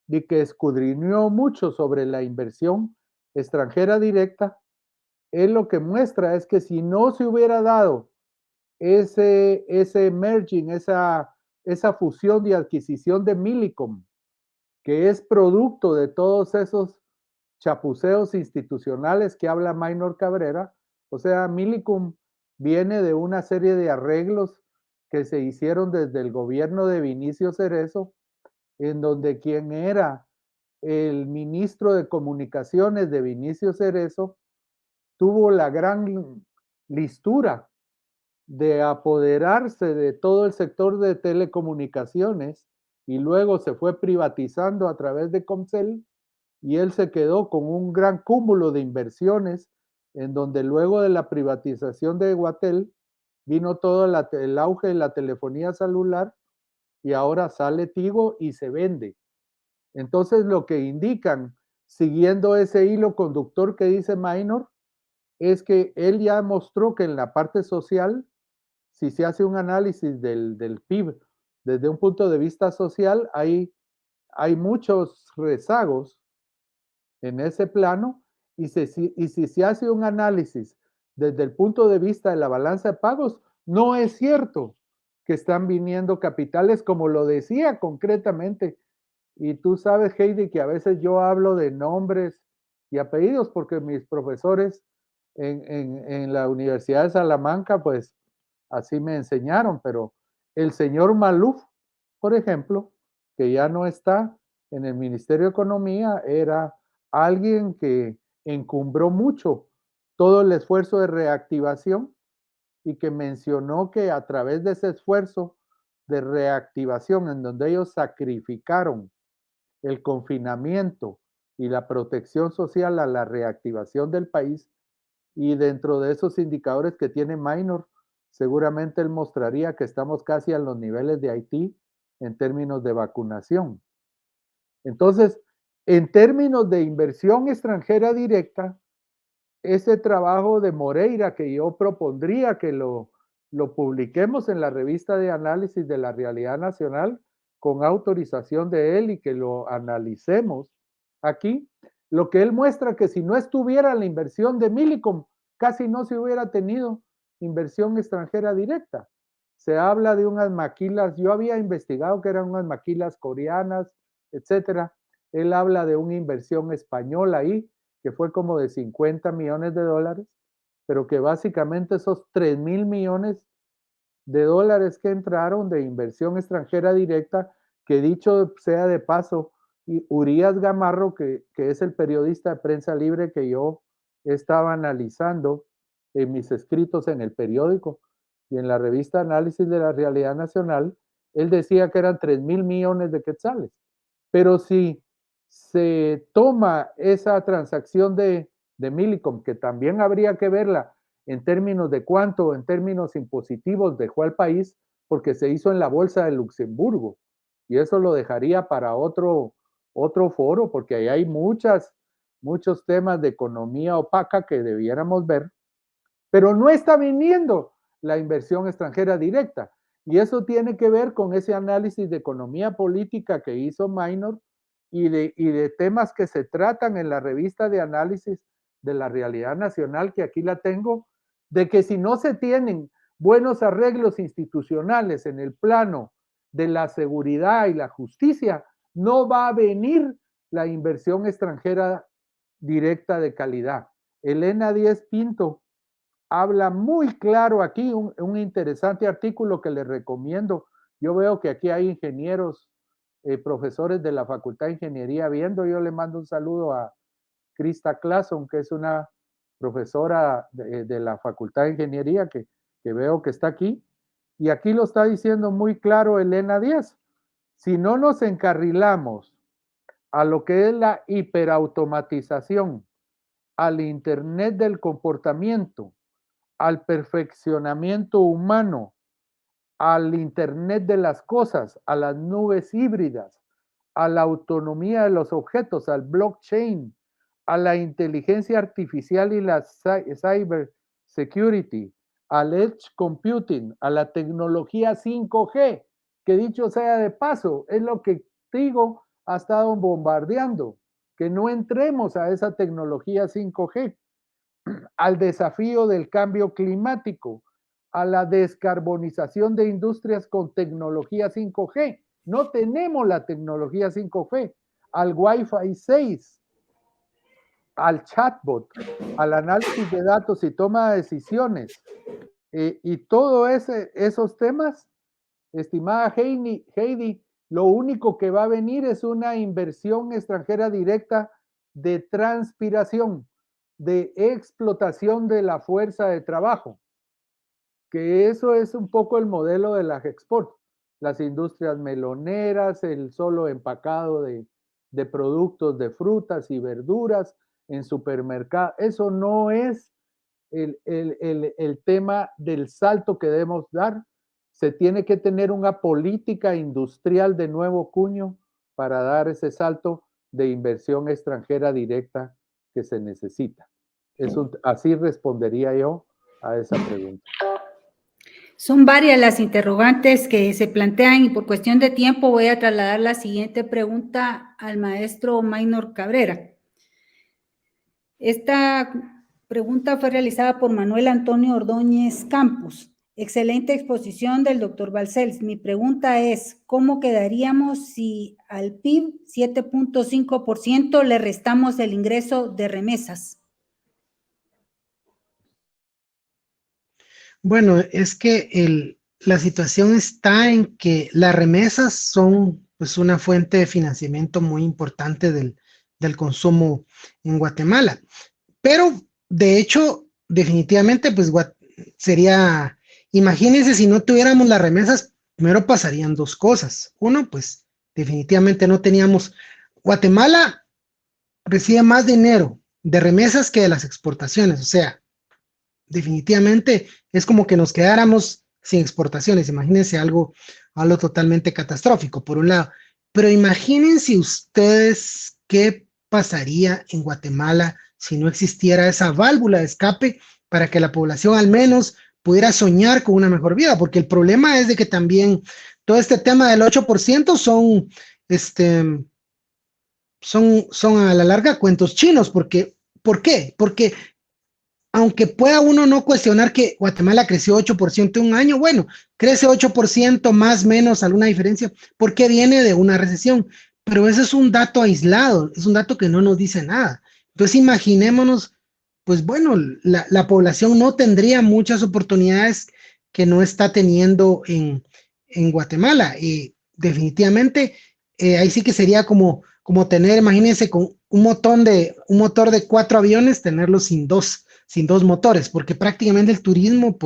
y que escudriñó mucho sobre la inversión extranjera directa, él lo que muestra es que si no se hubiera dado ese merging, esa fusión y adquisición de Millicom, que es producto de todos esos chapuceos institucionales que habla Minor Cabrera. O sea, Millicom viene de una serie de arreglos que se hicieron desde el gobierno de Vinicio Cerezo, en donde quien era el ministro de Comunicaciones de Vinicio Cerezo tuvo la gran listura de apoderarse de todo el sector de telecomunicaciones, y luego se fue privatizando a través de Comcel, y él se quedó con un gran cúmulo de inversiones, en donde luego de la privatización de Guatel vino todo el auge de la telefonía celular, y ahora sale Tigo y se vende. Entonces, lo que indican, siguiendo ese hilo conductor que dice Minor, es que él ya mostró que en la parte social, si se hace un análisis del PIB desde un punto de vista social, hay muchos rezagos en ese plano, y si se hace un análisis desde el punto de vista de la balanza de pagos, no es cierto que están viniendo capitales, como lo decía concretamente. Y tú sabes, Heidi, que a veces yo hablo de nombres y apellidos porque mis profesores en la Universidad de Salamanca, pues así me enseñaron. Pero el señor Maluf, por ejemplo, que ya no está en el Ministerio de Economía, era alguien que encumbró mucho todo el esfuerzo de reactivación, y que mencionó que a través de ese esfuerzo de reactivación, en donde ellos sacrificaron el confinamiento y la protección social a la reactivación del país, y dentro de esos indicadores que tiene Minor, seguramente él mostraría que estamos casi a los niveles de Haití en términos de vacunación. Entonces, en términos de inversión extranjera directa, ese trabajo de Moreira, que yo propondría que lo publiquemos en la revista de análisis de la realidad nacional, con autorización de él, y que lo analicemos aquí, lo que él muestra que si no estuviera la inversión de Millicom, casi no se hubiera tenido inversión extranjera directa. Se habla de unas maquilas, yo había investigado que eran unas maquilas coreanas, etcétera. Él habla de una inversión española ahí, que fue como de 50 millones de dólares, pero que básicamente esos 3,000 millones de dólares que entraron de inversión extranjera directa, que dicho sea de paso, y Urias Gamarro, que es el periodista de Prensa Libre que yo estaba analizando en mis escritos en el periódico y en la revista Análisis de la Realidad Nacional, él decía que eran 3,000 millones de quetzales. Pero si se toma esa transacción de Millicom, que también habría que verla en términos de cuánto, en términos impositivos, dejó al país, porque se hizo en la Bolsa de Luxemburgo, y eso lo dejaría para otro foro, porque ahí hay muchos temas de economía opaca que debiéramos ver, pero no está viniendo la inversión extranjera directa, y eso tiene que ver con ese análisis de economía política que hizo Minor, y de temas que se tratan en la revista de análisis de la realidad nacional, que aquí la tengo, de que si no se tienen buenos arreglos institucionales en el plano de la seguridad y la justicia, no va a venir la inversión extranjera directa de calidad. Elena Díez Pinto habla muy claro aquí, un interesante artículo que les recomiendo. Yo veo que aquí hay ingenieros, profesores de la Facultad de Ingeniería viendo. Yo le mando un saludo a Krista Clason, que es una profesora de la Facultad de Ingeniería que veo que está aquí. Y aquí lo está diciendo muy claro Elena Díaz. Si no nos encarrilamos a lo que es la hiperautomatización, al Internet del comportamiento, al perfeccionamiento humano, al Internet de las cosas, a las nubes híbridas, a la autonomía de los objetos, al blockchain, a la inteligencia artificial y la cyber security, al edge computing, a la tecnología 5G, que dicho sea de paso, es lo que Tigo ha estado bombardeando, que no entremos a esa tecnología 5G, al desafío del cambio climático, a la descarbonización de industrias con tecnología 5G. No tenemos la tecnología 5G, al Wi-Fi 6, al chatbot, al análisis de datos y toma de decisiones. Y todos esos temas, estimada Heidi, lo único que va a venir es una inversión extranjera directa de transpiración, de explotación de la fuerza de trabajo, que eso es un poco el modelo de la export, las industrias meloneras, el solo empacado de productos de frutas y verduras en supermercados. Eso no es el tema del salto que debemos dar. Se tiene que tener una política industrial de nuevo cuño para dar ese salto de inversión extranjera directa que se necesita. Así respondería yo a esa pregunta. Son varias las interrogantes que se plantean y por cuestión de tiempo voy a trasladar la siguiente pregunta al maestro Maynor Cabrera. Esta pregunta fue realizada por Manuel Antonio Ordóñez Campos. Excelente exposición del doctor Balcells. Mi pregunta es, ¿cómo quedaríamos si al PIB 7.5% le restamos el ingreso de remesas? Bueno, es que la situación está en que las remesas son pues, una fuente de financiamiento muy importante del consumo en Guatemala. Pero, de hecho, definitivamente, pues sería, imagínense si no tuviéramos las remesas, primero pasarían dos cosas. Uno, pues definitivamente no teníamos, Guatemala recibe más dinero de remesas que de las exportaciones, o sea, definitivamente es como que nos quedáramos sin exportaciones. Imagínense algo totalmente catastrófico, por un lado. Pero imagínense ustedes qué pasaría en Guatemala si no existiera esa válvula de escape para que la población al menos pudiera soñar con una mejor vida, porque el problema es de que también todo este tema del 8% son a la larga cuentos chinos, porque, ¿por qué? Porque aunque pueda uno no cuestionar que Guatemala creció 8% en un año, bueno, crece 8% más o menos alguna diferencia, porque viene de una recesión, pero ese es un dato aislado, es un dato que no nos dice nada. Entonces imaginémonos, pues bueno, la población no tendría muchas oportunidades que no está teniendo en Guatemala, y definitivamente ahí sí que sería como tener, imagínense, con un motor de 4 aviones, tenerlos sin dos motores, porque prácticamente el turismo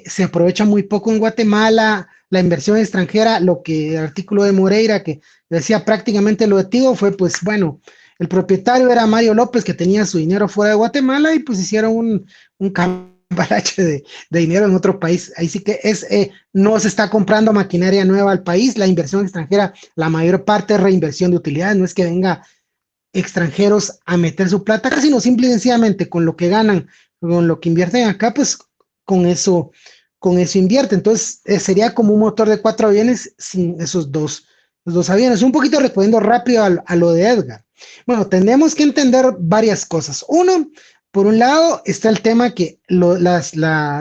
se aprovecha muy poco en Guatemala. La inversión extranjera, lo que el artículo de Moreira que decía prácticamente lo de Tigo fue, pues bueno, el propietario era Mario López, que tenía su dinero fuera de Guatemala, y pues hicieron un cambalache de dinero en otro país. Ahí sí que no se está comprando maquinaria nueva al país. La inversión extranjera, la mayor parte es reinversión de utilidades, no es que venga extranjeros a meter su plata, sino simple y sencillamente con lo que ganan, con lo que invierten acá, pues con eso invierte. Entonces sería como un motor de 4 aviones sin esos dos Los aviones, un poquito respondiendo rápido a lo de Edgar. Bueno, tenemos que entender varias cosas. Uno, por un lado, está el tema que las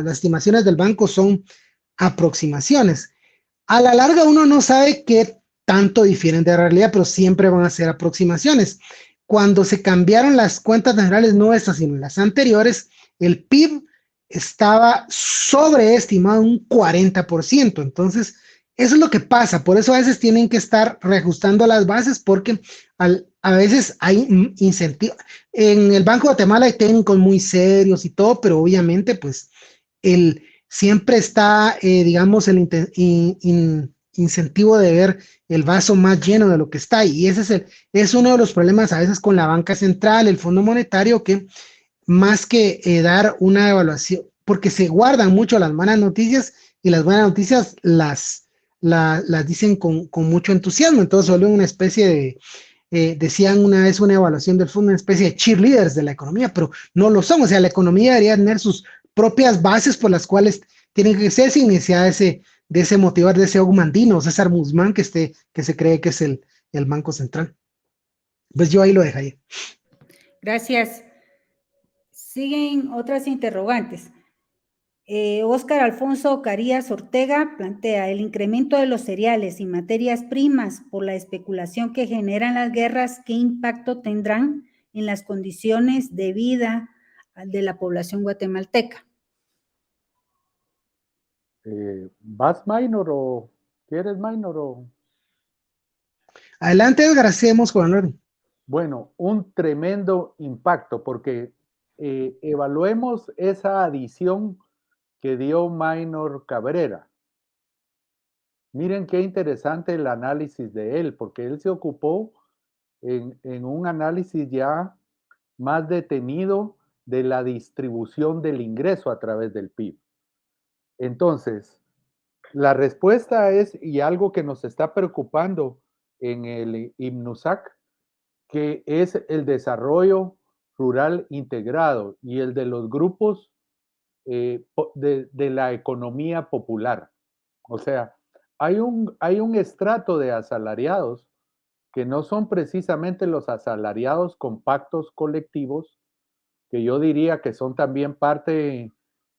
estimaciones del banco son aproximaciones. A la larga uno no sabe qué tanto difieren de la realidad, pero siempre van a ser aproximaciones. Cuando se cambiaron las cuentas generales, no estas, sino las anteriores, el PIB estaba sobreestimado un 40%. Entonces, eso es lo que pasa. Por eso a veces tienen que estar reajustando las bases porque a veces hay incentivos. En el Banco de Guatemala hay técnicos muy serios y todo, pero obviamente pues siempre está, digamos, el incentivo de ver el vaso más lleno de lo que está. Y ese es uno de los problemas a veces con la banca central, el Fondo Monetario, que más que dar una evaluación, porque se guardan mucho las malas noticias y las buenas noticias las dicen con mucho entusiasmo. Entonces se vuelve una especie de, decían una vez una evaluación del fondo, una especie de cheerleaders de la economía, pero no lo son. O sea, la economía debería tener sus propias bases por las cuales tienen que ser sin necesidad de ese motivar, de ese Ogmandino, César Guzmán, que se cree que es el Banco Central. Pues yo ahí lo dejaría. Gracias. Siguen otras interrogantes. Óscar Alfonso Carías Ortega plantea el incremento de los cereales y materias primas por la especulación que generan las guerras, ¿qué impacto tendrán en las condiciones de vida de la población guatemalteca? ¿Vas minor o quieres minor o...? Adelante, Edgar, hacemos con el orden. Bueno, un tremendo impacto porque evaluemos esa adición que dio Minor Cabrera. Miren qué interesante el análisis de él, porque él se ocupó en un análisis ya más detenido de la distribución del ingreso a través del PIB. Entonces, la respuesta es, y algo que nos está preocupando en el IMNUSAC, que es el desarrollo rural integrado y el de los grupos de la economía popular. O sea, hay un estrato de asalariados que no son precisamente los asalariados con pactos colectivos, que yo diría que son también parte,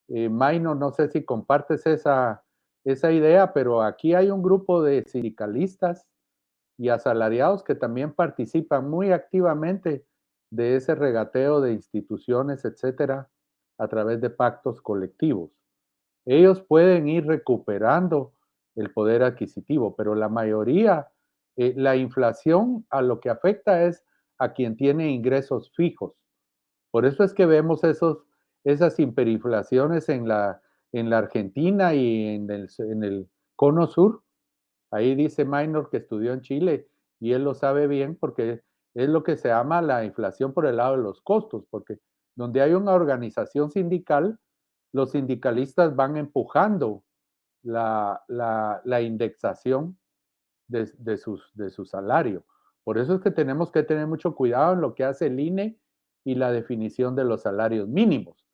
Maino, no sé si compartes esa idea, pero aquí hay un grupo de sindicalistas y asalariados que también participan muy activamente de ese regateo de instituciones, etcétera, a través de pactos colectivos. Ellos pueden ir recuperando el poder adquisitivo, pero la mayoría, la inflación a lo que afecta es a quien tiene ingresos fijos. Por eso es que vemos esas hiperinflaciones en la Argentina y en el cono sur. Ahí dice Minor que estudió en Chile y él lo sabe bien porque es lo que se llama la inflación por el lado de los costos, porque donde hay una organización sindical, los sindicalistas van empujando la indexación de su salario. Por eso es que tenemos que tener mucho cuidado en lo que hace el INE y la definición de los salarios mínimos.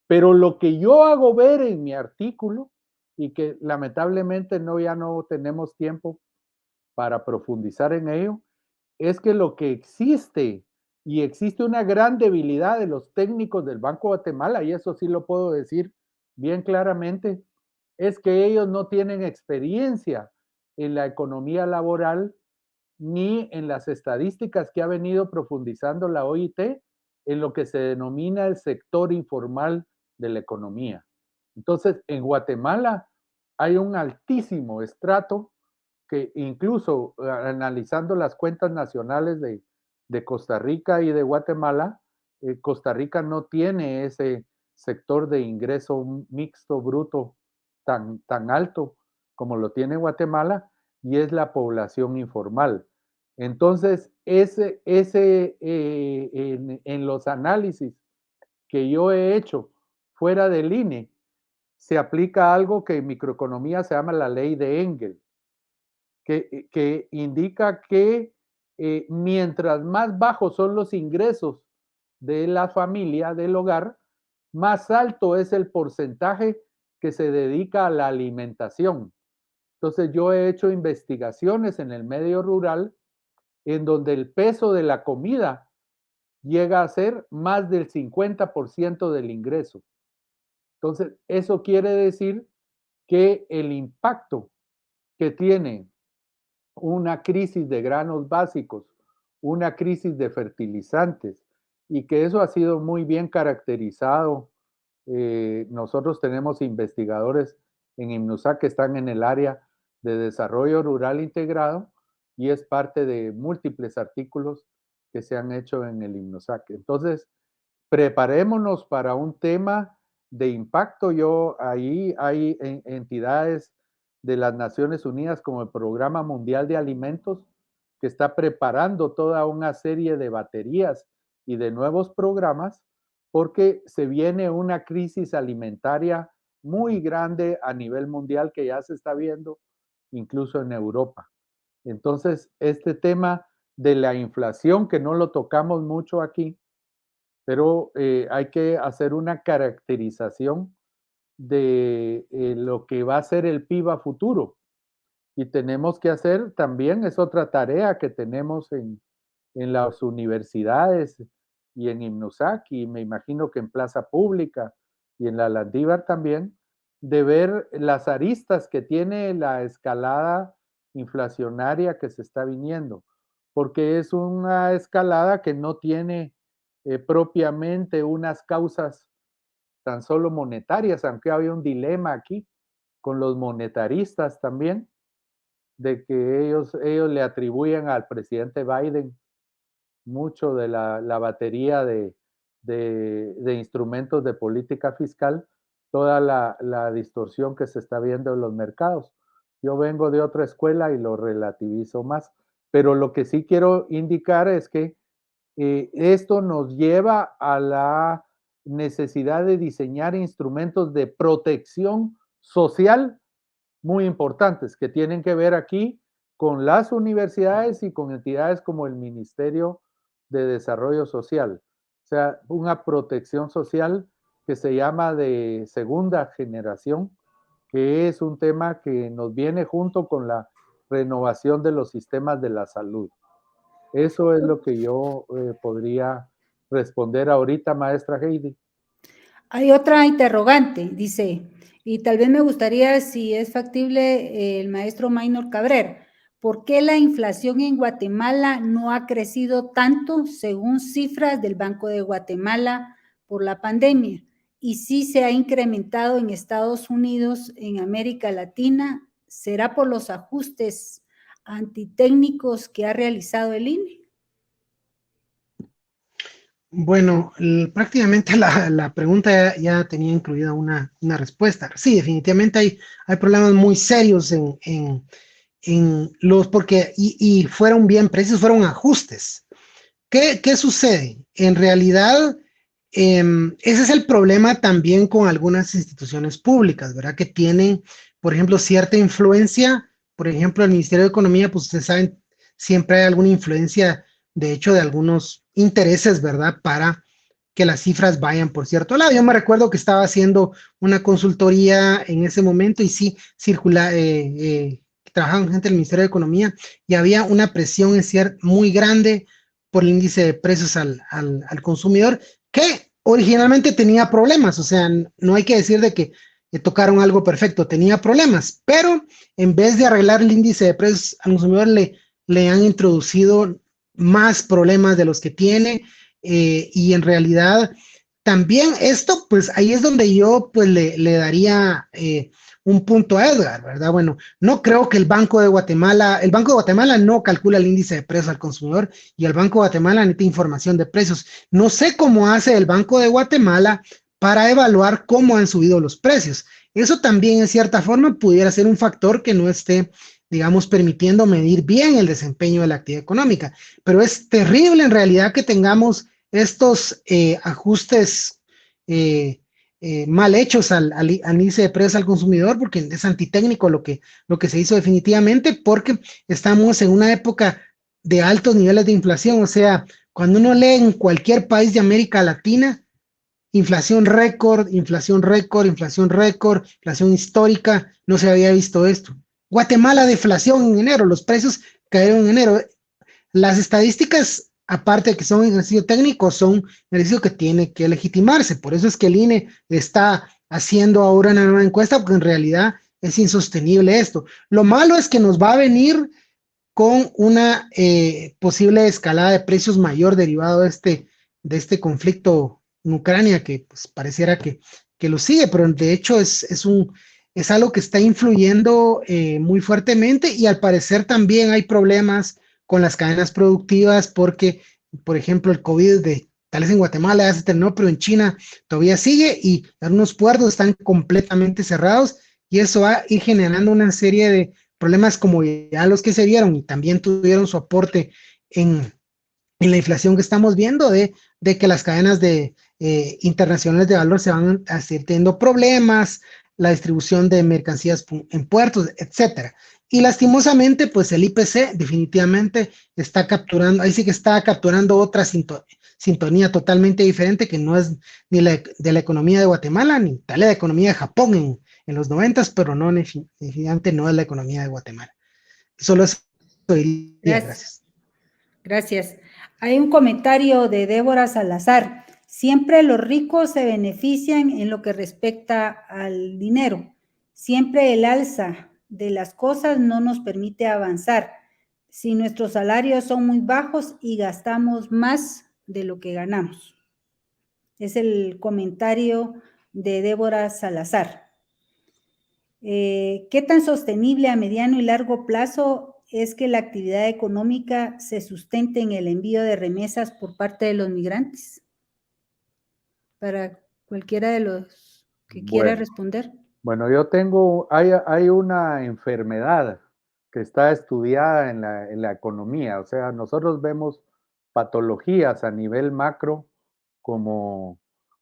Pero lo que yo hago ver en mi artículo, y que lamentablemente ya no tenemos tiempo para profundizar en ello, es que lo que existe, y existe una gran debilidad de los técnicos del Banco de Guatemala, y eso sí lo puedo decir bien claramente, es que ellos no tienen experiencia en la economía laboral ni en las estadísticas que ha venido profundizando la OIT en lo que se denomina el sector informal de la economía. Entonces, en Guatemala hay un altísimo estrato que incluso analizando las cuentas nacionales de Costa Rica y de Guatemala, Costa Rica no tiene ese sector de ingreso mixto bruto tan alto como lo tiene Guatemala, y es la población informal. Entonces, en los análisis que yo he hecho fuera del INE, se aplica algo que en microeconomía se llama la ley de Engel, que indica que mientras más bajos son los ingresos de la familia, del hogar, más alto es el porcentaje que se dedica a la alimentación. Entonces yo he hecho investigaciones en el medio rural en donde el peso de la comida llega a ser más del 50% del ingreso. Entonces, eso quiere decir que el impacto que tiene una crisis de granos básicos, una crisis de fertilizantes, y que eso ha sido muy bien caracterizado. Nosotros tenemos investigadores en INMNUSAC que están en el área de desarrollo rural integrado y es parte de múltiples artículos que se han hecho en el INMNUSAC. Entonces, preparémonos para un tema de impacto. Ahí hay entidades de las Naciones Unidas como el Programa Mundial de Alimentos que está preparando toda una serie de baterías y de nuevos programas porque se viene una crisis alimentaria muy grande a nivel mundial que ya se está viendo incluso en Europa. Entonces, este tema de la inflación, que no lo tocamos mucho aquí, pero hay que hacer una caracterización de lo que va a ser el PIB a futuro. Y tenemos que hacer también, es otra tarea que tenemos en las universidades y en INMNUSAC, y me imagino que en Plaza Pública y en la Landívar también, de ver las aristas que tiene la escalada inflacionaria que se está viniendo, porque es una escalada que no tiene propiamente unas causas tan solo monetarias, aunque había un dilema aquí con los monetaristas también, de que ellos le atribuyen al presidente Biden mucho de la batería de instrumentos de política fiscal, toda la distorsión que se está viendo en los mercados. Yo vengo de otra escuela y lo relativizo más, pero lo que sí quiero indicar es que esto nos lleva a la necesidad de diseñar instrumentos de protección social muy importantes que tienen que ver aquí con las universidades y con entidades como el Ministerio de Desarrollo Social. O sea, una protección social que se llama de segunda generación, que es un tema que nos viene junto con la renovación de los sistemas de la salud. Eso es lo que yo podría responder ahorita, maestra Heidi. Hay otra interrogante, dice, y tal vez me gustaría, si es factible, el maestro Maynor Cabrera, ¿por qué la inflación en Guatemala no ha crecido tanto según cifras del Banco de Guatemala por la pandemia? Y si se ha incrementado en Estados Unidos, en América Latina, ¿será por los ajustes antitécnicos que ha realizado el INE? Bueno, prácticamente la pregunta ya tenía incluida una respuesta. Sí, definitivamente hay problemas muy serios en los, porque, y fueron bien precios, fueron ajustes. ¿Qué sucede? En realidad, ese es el problema también con algunas instituciones públicas, ¿verdad? Que tienen, por ejemplo, cierta influencia. Por ejemplo, el Ministerio de Economía, pues ustedes saben, siempre hay alguna influencia, de hecho, de algunos intereses, ¿verdad? Para que las cifras vayan por cierto lado. Yo me recuerdo que estaba haciendo una consultoría en ese momento y sí trabajaba con gente del Ministerio de Economía y había una presión muy grande por el índice de precios al consumidor, que originalmente tenía problemas. O sea, no hay que decir de que tocaron algo perfecto, tenía problemas, pero en vez de arreglar el índice de precios al consumidor, le han introducido más problemas de los que tiene, y en realidad también esto, pues ahí es donde yo pues le daría un punto a Edgar, ¿verdad? Bueno, no creo que el Banco de Guatemala no calcula el índice de precios al consumidor y el Banco de Guatemala necesita información de precios. No sé cómo hace el Banco de Guatemala para evaluar cómo han subido los precios. Eso también en cierta forma pudiera ser un factor que no esté, digamos, permitiendo medir bien el desempeño de la actividad económica. Pero es terrible en realidad que tengamos estos ajustes mal hechos al índice de precios al consumidor, porque es antitécnico lo que se hizo definitivamente, porque estamos en una época de altos niveles de inflación. O sea, cuando uno lee en cualquier país de América Latina, inflación récord, inflación récord, inflación récord, inflación histórica, no se había visto esto. Guatemala deflación en enero, los precios cayeron en enero. Las estadísticas, aparte de que son ejercicio técnico, son ejercicio que tiene que legitimarse. Por eso es que el INE está haciendo ahora una nueva encuesta, porque en realidad es insostenible esto. Lo malo es que nos va a venir con una posible escalada de precios mayor derivado de este conflicto en Ucrania, que pues, pareciera que lo sigue, pero de hecho es algo que está influyendo muy fuertemente, y al parecer también hay problemas con las cadenas productivas porque, por ejemplo, el COVID tal vez en Guatemala ya se terminó, pero en China todavía sigue y algunos puertos están completamente cerrados, y eso va a ir generando una serie de problemas como ya los que se vieron y también tuvieron su aporte en la inflación que estamos viendo, de que las cadenas internacionales de valor se van a seguir teniendo problemas, la distribución de mercancías en puertos, etcétera. Y lastimosamente, pues el IPC definitivamente está capturando, ahí sí que está capturando otra sintonía totalmente diferente, que no es ni de la economía de Guatemala, ni tal de la economía de Japón en los 90s, pero no, definitivamente no es la economía de Guatemala. Solo eso diría, gracias. Gracias. Hay un comentario de Débora Salazar. Siempre los ricos se benefician en lo que respecta al dinero. Siempre el alza de las cosas no nos permite avanzar. Si nuestros salarios son muy bajos y gastamos más de lo que ganamos. Es el comentario de Débora Salazar. ¿Qué tan sostenible a mediano y largo plazo es que la actividad económica se sustente en el envío de remesas por parte de los migrantes? Para cualquiera de los que quiera responder. Bueno, hay una enfermedad que está estudiada en la economía, o sea, nosotros vemos patologías a nivel macro como,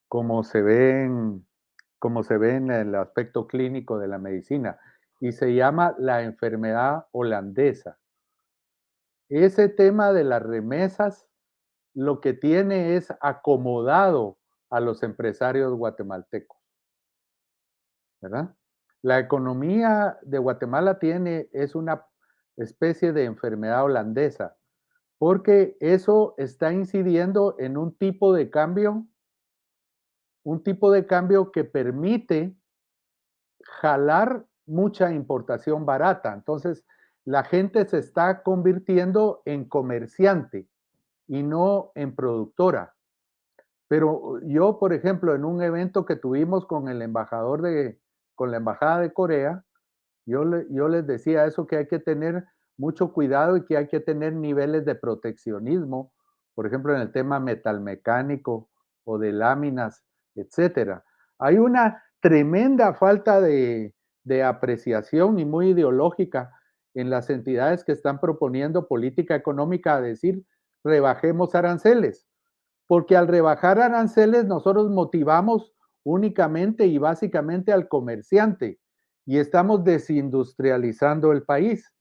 como se ven, como se ve en el aspecto clínico de la medicina, y se llama la enfermedad holandesa. Ese tema de las remesas lo que tiene es acomodado a los empresarios guatemaltecos, ¿verdad? La economía de Guatemala es una especie de enfermedad holandesa, porque eso está incidiendo en un tipo de cambio que permite jalar mucha importación barata. Entonces, la gente se está convirtiendo en comerciante y no en productora. Pero yo, por ejemplo, en un evento que tuvimos con la Embajada de Corea, yo les decía eso, que hay que tener mucho cuidado y que hay que tener niveles de proteccionismo, por ejemplo, en el tema metalmecánico o de láminas, etcétera. Hay una tremenda falta de apreciación y muy ideológica en las entidades que están proponiendo política económica, a decir, rebajemos aranceles, porque al rebajar aranceles nosotros motivamos únicamente y básicamente al comerciante, y estamos desindustrializando el país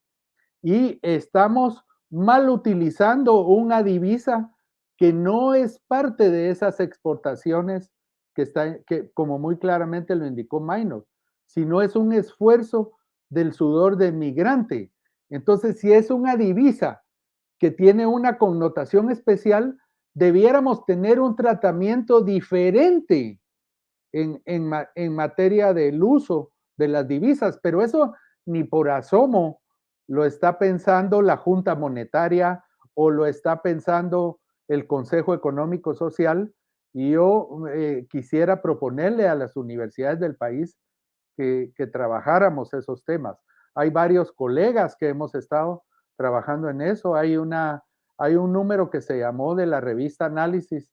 y estamos mal utilizando una divisa que no es parte de esas exportaciones que como muy claramente lo indicó Maynor, sino es un esfuerzo del sudor del migrante. Entonces, si es una divisa que tiene una connotación especial, debiéramos tener un tratamiento diferente en materia del uso de las divisas, pero eso ni por asomo lo está pensando la Junta Monetaria o lo está pensando el Consejo Económico Social, y yo quisiera proponerle a las universidades del país que trabajáramos esos temas. Hay varios colegas que hemos estado trabajando en eso. Hay un número que se llamó de la revista Análisis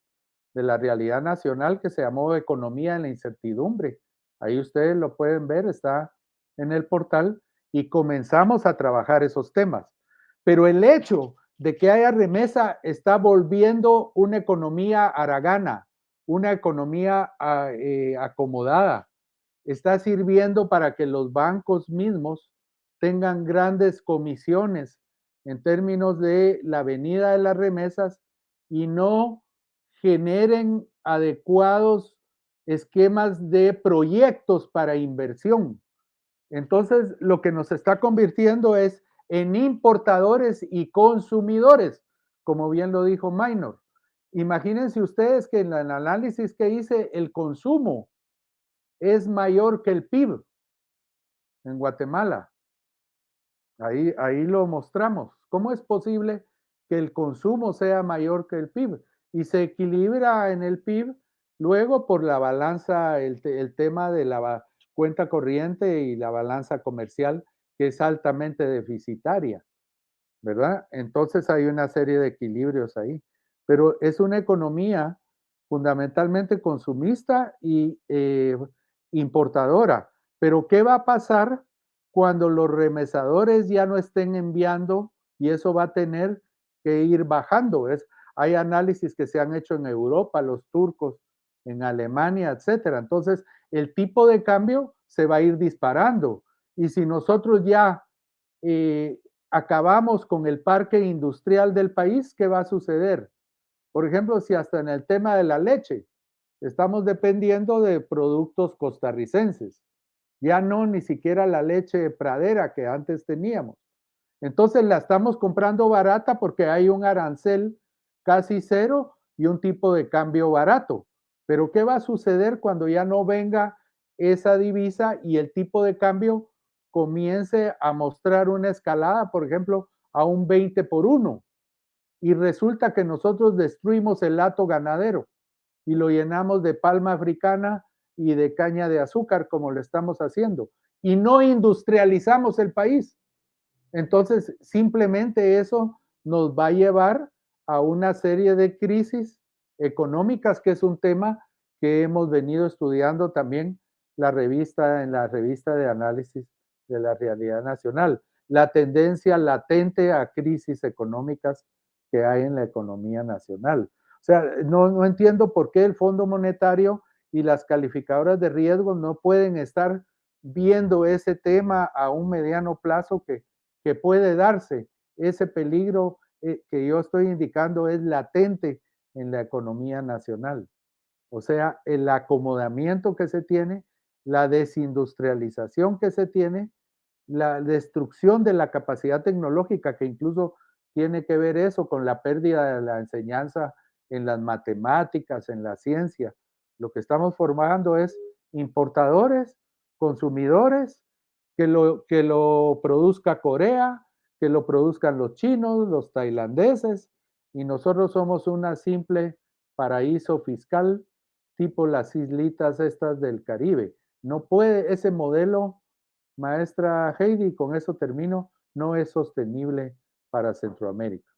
de la Realidad Nacional, que se llamó Economía en la Incertidumbre. Ahí ustedes lo pueden ver, está en el portal, y comenzamos a trabajar esos temas. Pero el hecho de que haya remesa está volviendo una economía haragana, una economía acomodada. Está sirviendo para que los bancos mismos tengan grandes comisiones en términos de la venida de las remesas y no generen adecuados esquemas de proyectos para inversión. Entonces, lo que nos está convirtiendo es en importadores y consumidores, como bien lo dijo Minor. Imagínense ustedes que en el análisis que hice, el consumo es mayor que el PIB en Guatemala. Ahí lo mostramos. ¿Cómo es posible que el consumo sea mayor que el PIB? Y se equilibra en el PIB luego por la balanza, el tema de la cuenta corriente y la balanza comercial, que es altamente deficitaria, ¿verdad? Entonces hay una serie de equilibrios ahí. Pero es una economía fundamentalmente consumista y importadora. Pero ¿qué va a pasar cuando los remesadores ya no estén enviando? Y eso va a tener que ir bajando. Hay análisis que se han hecho en Europa, los turcos, en Alemania, etcétera. Entonces, el tipo de cambio se va a ir disparando. Y si nosotros ya acabamos con el parque industrial del país, ¿qué va a suceder? Por ejemplo, si hasta en el tema de la leche estamos dependiendo de productos costarricenses, ya no ni siquiera la leche pradera que antes teníamos. Entonces la estamos comprando barata porque hay un arancel casi cero y un tipo de cambio barato. Pero ¿qué va a suceder cuando ya no venga esa divisa y el tipo de cambio comience a mostrar una escalada, por ejemplo, a un 20 por 1? Y resulta que nosotros destruimos el hato ganadero y lo llenamos de palma africana y de caña de azúcar, como lo estamos haciendo, y no industrializamos el país. Entonces, simplemente eso nos va a llevar a una serie de crisis económicas, que es un tema que hemos venido estudiando también en la revista de análisis de la realidad nacional, la tendencia latente a crisis económicas que hay en la economía nacional. O sea, no entiendo por qué el Fondo Monetario y las calificadoras de riesgo no pueden estar viendo ese tema a un mediano plazo que puede darse. Ese peligro que yo estoy indicando es latente en la economía nacional. O sea, el acomodamiento que se tiene, la desindustrialización que se tiene, la destrucción de la capacidad tecnológica, que incluso tiene que ver eso con la pérdida de la enseñanza en las matemáticas, en la ciencia. Lo que estamos formando es importadores, consumidores, que lo produzca Corea, que lo produzcan los chinos, los tailandeses, y nosotros somos una simple paraíso fiscal tipo las islitas estas del Caribe. No puede, ese modelo, maestra Heidi, con eso termino, no es sostenible para Centroamérica.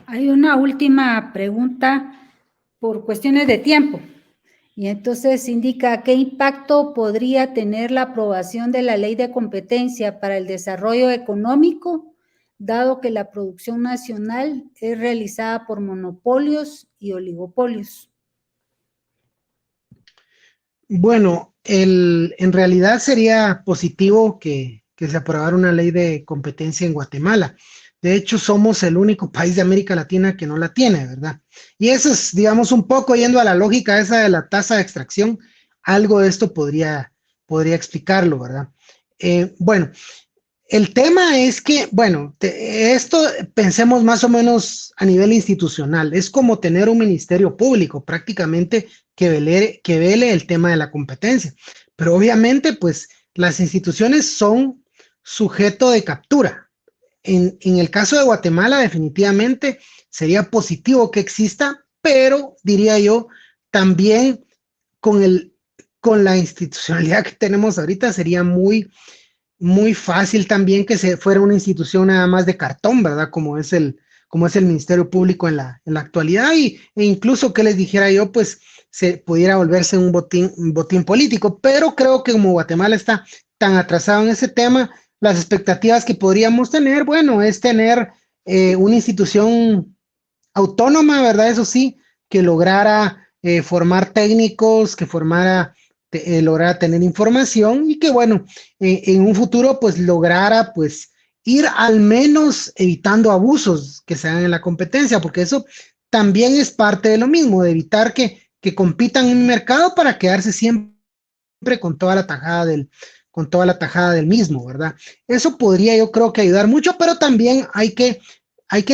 Hay una última pregunta por cuestiones de tiempo. Y entonces indica qué impacto podría tener la aprobación de la ley de competencia para el desarrollo económico, dado que la producción nacional es realizada por monopolios y oligopolios. Bueno, en realidad sería positivo que se aprobara una ley de competencia en Guatemala. De hecho, somos el único país de América Latina que no la tiene, ¿verdad? Y eso es, digamos, un poco yendo a la lógica esa de la tasa de extracción, algo de esto podría explicarlo, ¿verdad? Bueno, el tema es que, bueno, esto pensemos más o menos a nivel institucional. Es como tener un ministerio público prácticamente que vele el tema de la competencia. Pero obviamente, pues, las instituciones son sujeto de captura. En el caso de Guatemala, definitivamente sería positivo que exista, pero diría yo, también con la institucionalidad que tenemos ahorita, sería muy fácil también que se fuera una institución nada más de cartón, ¿verdad? Como es el Ministerio Público en la actualidad, e incluso que les dijera yo, pues se pudiera volverse un botín político, pero creo que como Guatemala está tan atrasado en ese tema, las expectativas que podríamos tener, bueno, es tener una institución autónoma, ¿verdad? Eso sí, que lograra formar técnicos, que lograra tener información y que, bueno, en un futuro, pues, lograra, pues, ir al menos evitando abusos que se hagan en la competencia, porque eso también es parte de lo mismo, de evitar que compitan en un mercado para quedarse siempre con toda la tajada con toda la tajada del mismo, ¿verdad? Eso podría, yo creo que ayudar mucho, pero también hay que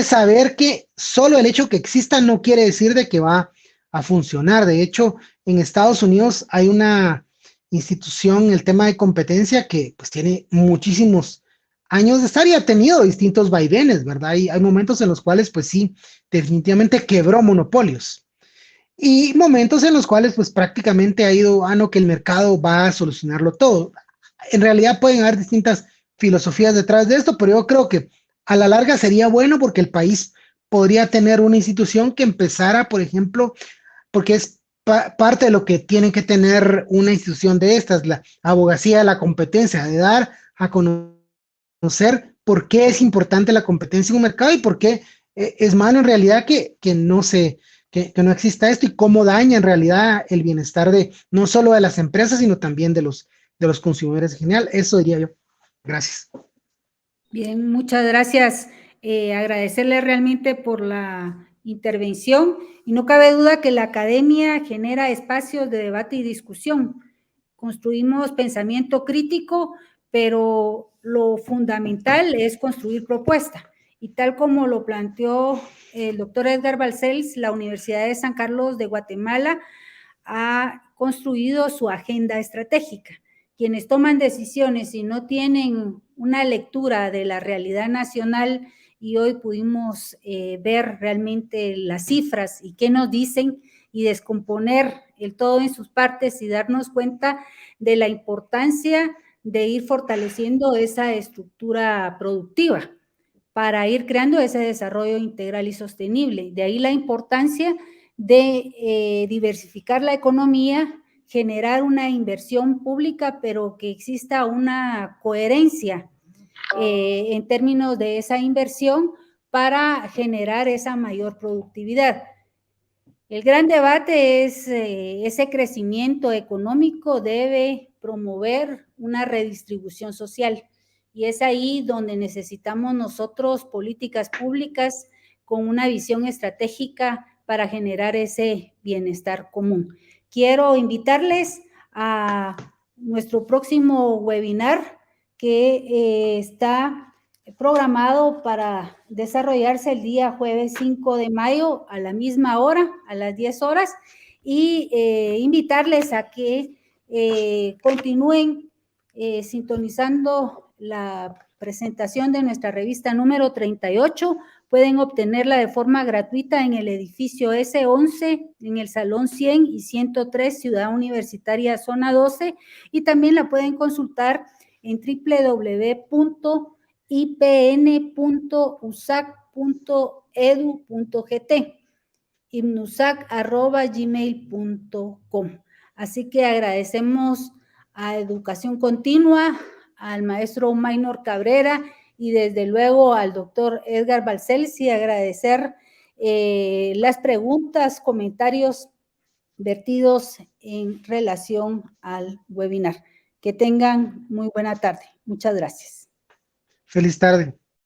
saber que solo el hecho que exista no quiere decir de que va a funcionar. De hecho, en Estados Unidos hay una institución, el tema de competencia, que pues tiene muchísimos años de estar y ha tenido distintos vaivenes, ¿verdad? Hay momentos en los cuales, pues sí, definitivamente quebró monopolios. Y momentos en los cuales, pues prácticamente ha ido, no, que el mercado va a solucionarlo todo. En realidad pueden haber distintas filosofías detrás de esto, pero yo creo que a la larga sería bueno porque el país podría tener una institución que empezara, por ejemplo, porque es parte de lo que tiene que tener una institución de estas, la abogacía de la competencia, de dar a conocer por qué es importante la competencia en un mercado y por qué es malo en realidad que no exista esto y cómo daña en realidad el bienestar de no solo de las empresas, sino también de los consumidores en general. Eso diría yo. Gracias. Bien, muchas gracias. Agradecerle realmente por la intervención y no cabe duda que la academia genera espacios de debate y discusión. Construimos pensamiento crítico, pero lo fundamental es construir propuesta. Y tal como lo planteó el doctor Edgar Balcells, la Universidad de San Carlos de Guatemala ha construido su agenda estratégica. Quienes toman decisiones y no tienen una lectura de la realidad nacional, y hoy pudimos ver realmente las cifras y qué nos dicen y descomponer el todo en sus partes y darnos cuenta de la importancia de ir fortaleciendo esa estructura productiva para ir creando ese desarrollo integral y sostenible. De ahí la importancia de diversificar la economía, generar una inversión pública, pero que exista una coherencia en términos de esa inversión para generar esa mayor productividad. El gran debate es ese crecimiento económico debe promover una redistribución social y es ahí donde necesitamos nosotros políticas públicas con una visión estratégica para generar ese bienestar común. Quiero invitarles a nuestro próximo webinar que está programado para desarrollarse el día jueves 5 de mayo a la misma hora, a las 10 horas, y invitarles a que continúen sintonizando la presentación de nuestra revista número 38. Pueden obtenerla de forma gratuita en el edificio S11, en el Salón 100 y 103, Ciudad Universitaria, Zona 12, y también la pueden consultar en www.ipn.usac.edu.gt, imnusac@gmail.com. Así que agradecemos a Educación Continua, al maestro Maynor Cabrera y desde luego al doctor Edgar Balcells, y agradecer las preguntas, comentarios vertidos en relación al webinar. Que tengan muy buena tarde. Muchas gracias. Feliz tarde.